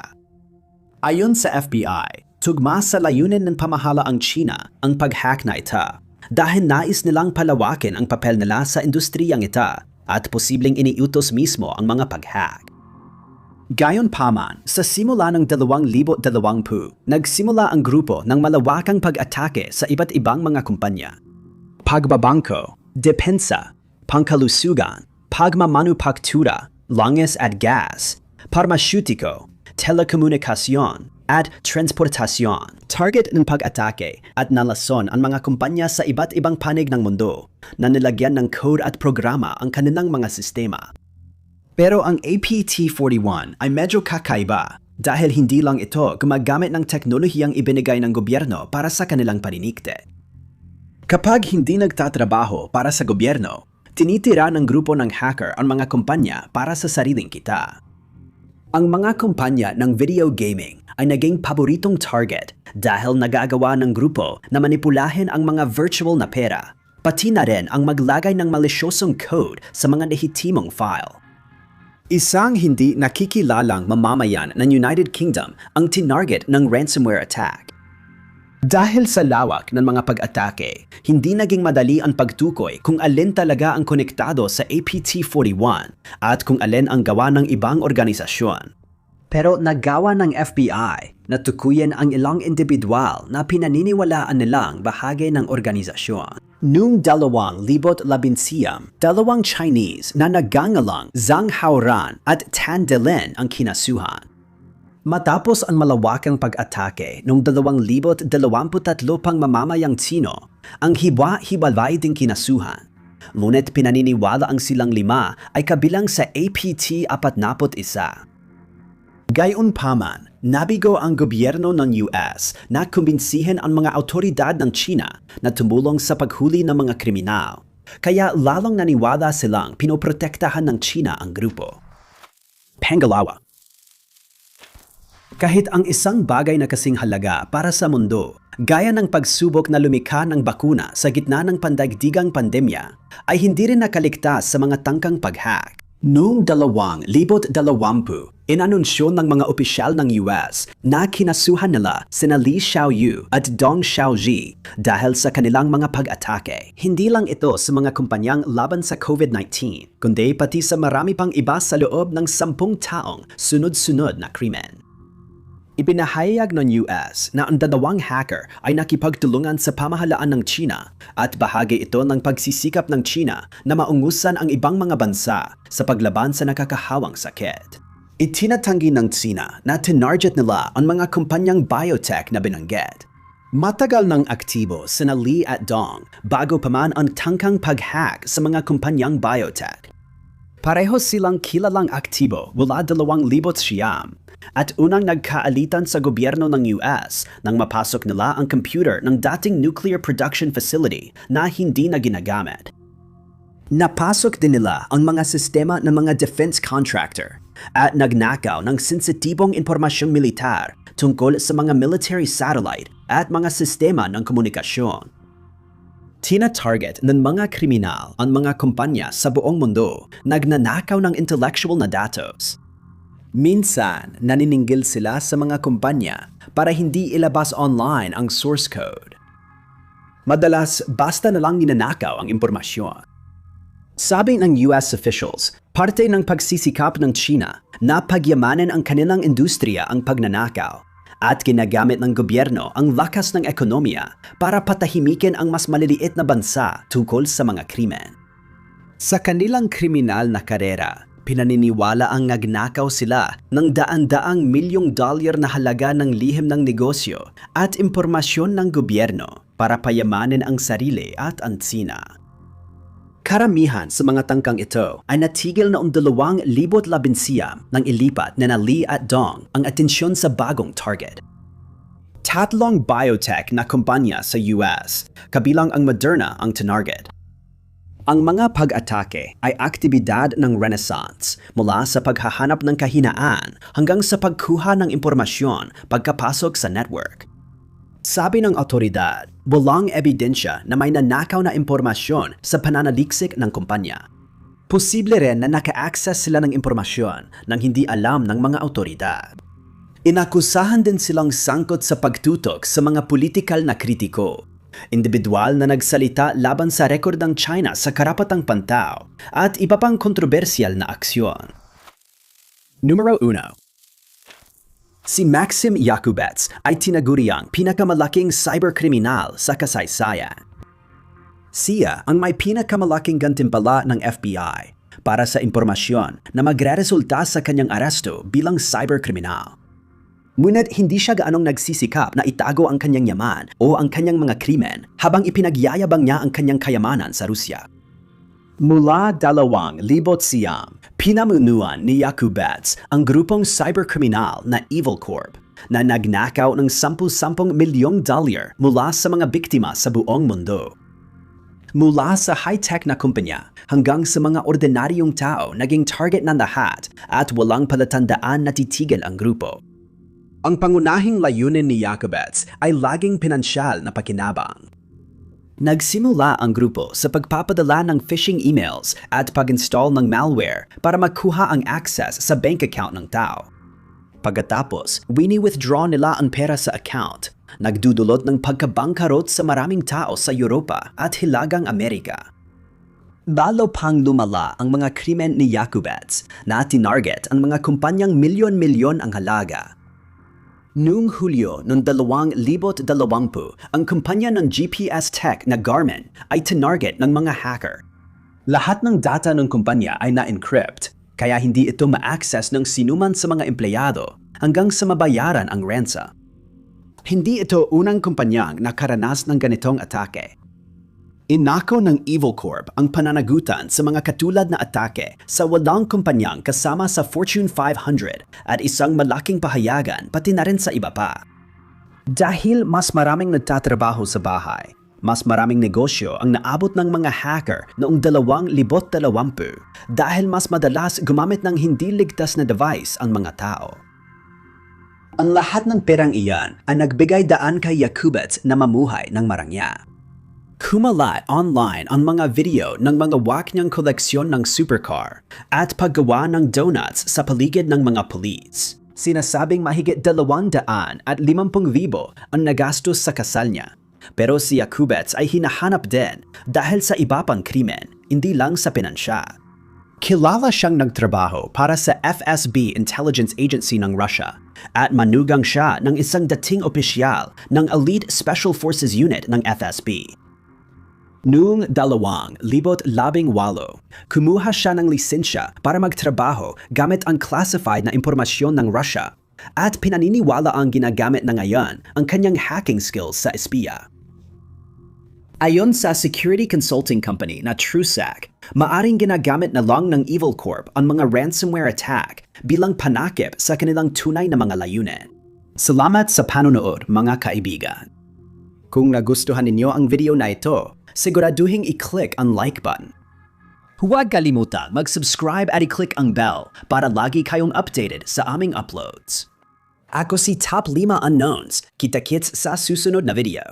Ayon sa FBI, tugma sa layunin ng pamahala ang China ang pag-hack na ita dahil nais nilang palawakin ang papel nila sa industriyang ita at posibleng iniutos mismo ang mga pag-hack. Gayunpaman, sa simula ng 2020, nagsimula ang grupo ng malawakang pag-atake sa iba't ibang mga kumpanya. Pagbabangko, depensa, pangkalusugan, pagmamanufaktura, langis at gas, parmasyutiko, telekomunikasyon, at transportasyon. Target ng pag-atake at nalason ang mga kumpanya sa iba't ibang panig ng mundo na nilagyan ng code at programa ang kanilang mga sistema. Pero ang APT-41 ay medyo kakaiba dahil hindi lang ito gumagamit ng teknolohiyang ibinigay ng gobyerno para sa kanilang paninikte. Kapag hindi nagtatrabaho para sa gobyerno, tinitira ng grupo ng hacker ang mga kumpanya para sa sariling kita. Ang mga kumpanya ng video gaming ay naging paboritong target dahil nagagawa ng grupo na manipulahin ang mga virtual na pera, pati na rin ang maglagay ng malisyosong code sa mga lehitimong file. Isang hindi nakikilalang mamamayan ng United Kingdom ang tinarget ng ransomware attack. Dahil sa lawak ng mga pag-atake, hindi naging madali ang pagtukoy kung alin talaga ang konektado sa APT-41 at kung alin ang gawa ng ibang organisasyon. Pero nagawa ng FBI na tukuyin ang ilang individual na pinaniniwalaan nilang bahagi ng organisasyon. Noong 2011, dalawang Chinese na nagangalang Zhang Haoran at Tan Delin ang kinasuhan. Matapos ang malawakang pag-atake noong 2023 pang mamamayang Tsino, ang hiwa-hiwalay ding kinasuhan. Ngunit pinaniniwala ang silang 5 ay kabilang sa APT-41. Gayunpaman, nabigo ang gobyerno ng US na kumbinsihin ang mga awtoridad ng China na tumulong sa paghuli ng mga kriminal. Kaya lalong naniwala silang pinoprotektahan ng China ang grupo. Pangalawa. Kahit ang isang bagay na kasing halaga para sa mundo, gaya ng pagsubok na lumikha ng bakuna sa gitna ng pandaigdigang pandemya, ay hindi rin nakaligtas sa mga tangkang pag-hack. Noong 2020, inanunsyo ng mga opisyal ng US na kinasuhan nila sina Li Xiaoyu at Dong Xiaoji dahil sa kanilang mga pag-atake. Hindi lang ito sa mga kumpanyang laban sa COVID-19, kundi pati sa marami pang iba sa loob ng 10 taong sunod-sunod na krimen. Ipinahayag ng US na ang dalawang hacker ay nakipagtulungan sa pamahalaan ng China at bahagi ito ng pagsisikap ng China na maungusan ang ibang mga bansa sa paglaban sa nakakahawang sakit. Itinatanggi ng China na tinarget nila ang mga kumpanyang biotech na binanggit. Matagal nang aktibo sina Li at Dong bago pa man ang tangkang pag-hack sa mga kumpanyang biotech. Pareho silang kilalang aktibo mula 2009 at unang nagkaalitan sa gobyerno ng US nang mapasok nila ang computer ng dating nuclear production facility na hindi na ginagamit. Napasok din nila ang mga sistema ng mga defense contractor at nagnakaw ng sensitibong impormasyong militar tungkol sa mga military satellite at mga sistema ng komunikasyon. Tina-target ng mga kriminal ang mga kumpanya sa buong mundo nagnanakaw ng intellectual na datos. Minsan, naniningil sila sa mga kumpanya para hindi ilabas online ang source code. Madalas, basta na lang ninanakaw ang impormasyon. Sabi ng US officials, parte ng pagsisikap ng China na pagyamanin ang kanilang industriya ang pagnanakaw at ginagamit ng gobyerno ang lakas ng ekonomiya para patahimikin ang mas maliliit na bansa tungkol sa mga krimen. Sa kanilang kriminal na karera, pinaniniwala ang nagnakaw sila ng daan-daang milyong dolyar na halaga ng lihim ng negosyo at impormasyon ng gobyerno para payamanin ang sarili at ang Tsina. Karamihan sa mga tangkang ito ay natigil noong 2011 nang ilipat na Li at Dong ang atensyon sa bagong target. Tatlong biotech na kumpanya sa US, kabilang ang Moderna ang tinarget. Ang mga pag-atake ay aktibidad ng Renaissance mula sa paghahanap ng kahinaan hanggang sa pagkuha ng impormasyon pagkapasok sa network. Sabi ng otoridad, walang ebidensya na may nanakaw na impormasyon sa pananaliksik ng kumpanya. Posible rin na naka-access sila ng impormasyon nang hindi alam ng mga otoridad. Inakusahan din silang sangkot sa pagtutok sa mga politikal na kritiko, individual na nagsalita laban sa rekord ng China sa karapatang pantao at iba pang kontrobersyal na aksyon. Numero 1. Si Maxim Yakubets ay tinaguriang pinakamalaking cyberkriminal sa kasaysayan. Siya ang may pinakamalaking gantimpala ng FBI para sa impormasyon na magre-resulta sa kanyang aresto bilang cyberkriminal. Ngunit hindi siya gaanong nagsisikap na itago ang kanyang yaman o ang kanyang mga krimen habang ipinagyayabang niya ang kanyang kayamanan sa Rusya. Mula 2009, pinamunuan ni Yakubets ang grupong cyberkriminal na Evil Corp na nagnakaw ng $10 milyong mula sa mga biktima sa buong mundo. Mula sa high-tech na kumpanya hanggang sa mga ordinaryong tao naging target ng lahat at walang palatandaan na titigil ang grupo. Ang pangunahing layunin ni Yakubets ay laging pinansyal na pakinabang. Nagsimula ang grupo sa pagpapadala ng phishing emails at pag-install ng malware para makuha ang access sa bank account ng tao. Pagkatapos, wini-withdraw nila ang pera sa account, nagdudulot ng pagkabangkarot sa maraming tao sa Europa at Hilagang Amerika. Lalo pang lumala ang mga krimen ni Yakubets na tinarget ang mga kumpanyang milyon-milyon ang halaga. Noong Hulyo noong 2020, ang kumpanya ng GPS tech na Garmin ay tinarget ng mga hacker. Lahat ng data ng kumpanya ay na-encrypt, kaya hindi ito ma-access ng sinuman sa mga empleyado hanggang sa mabayaran ang rensa. Hindi ito unang kumpanyang nakaranas ng ganitong atake. Inako ng Evil Corp ang pananagutan sa mga katulad na atake sa walang kumpanyang kasama sa Fortune 500 at isang malaking pahayagan pati na rin sa iba pa. Dahil mas maraming nagtatrabaho sa bahay, mas maraming negosyo ang naabot ng mga hacker noong 2020 dahil mas madalas gumamit ng hindi ligtas na device ang mga tao. Ang lahat ng perang iyan ang nagbigay daan kay Yakubets na mamuhay ng marangya. Kumalat online ang mga video ng mga wak niyang koleksyon ng supercar at paggawa ng donuts sa paligid ng mga pulis. Sinasabing mahigit 250,000 ang nagastos sa kasal niya. Pero si Yakubets ay hinahanap din dahil sa iba pang krimen, hindi lang sa pinansya. Kilala siyang nagtrabaho para sa FSB Intelligence Agency ng Russia at manugang siya ng isang dating opisyal ng Elite Special Forces Unit ng FSB. Noong 2018, kumuha siya ng lisensya para magtrabaho gamit ang classified na impormasyon ng Russia at pinaniniwala ang ginagamit na ngayon ang kanyang hacking skills sa espiya. Ayon sa security consulting company na TrueSec, maaring ginagamit na lang ng Evil Corp ang mga ransomware attack bilang panakip sa kanilang tunay na mga layunin. Salamat sa panonood, mga kaibigan. Kung nagustuhan ninyo ang video na ito, siguraduhin i-click ang like button. Huwag kalimutan mag-subscribe at i-click ang bell para lagi kayong updated sa aming uploads. Ako si Top 5 Unknowns. Kita-kits sa susunod na video.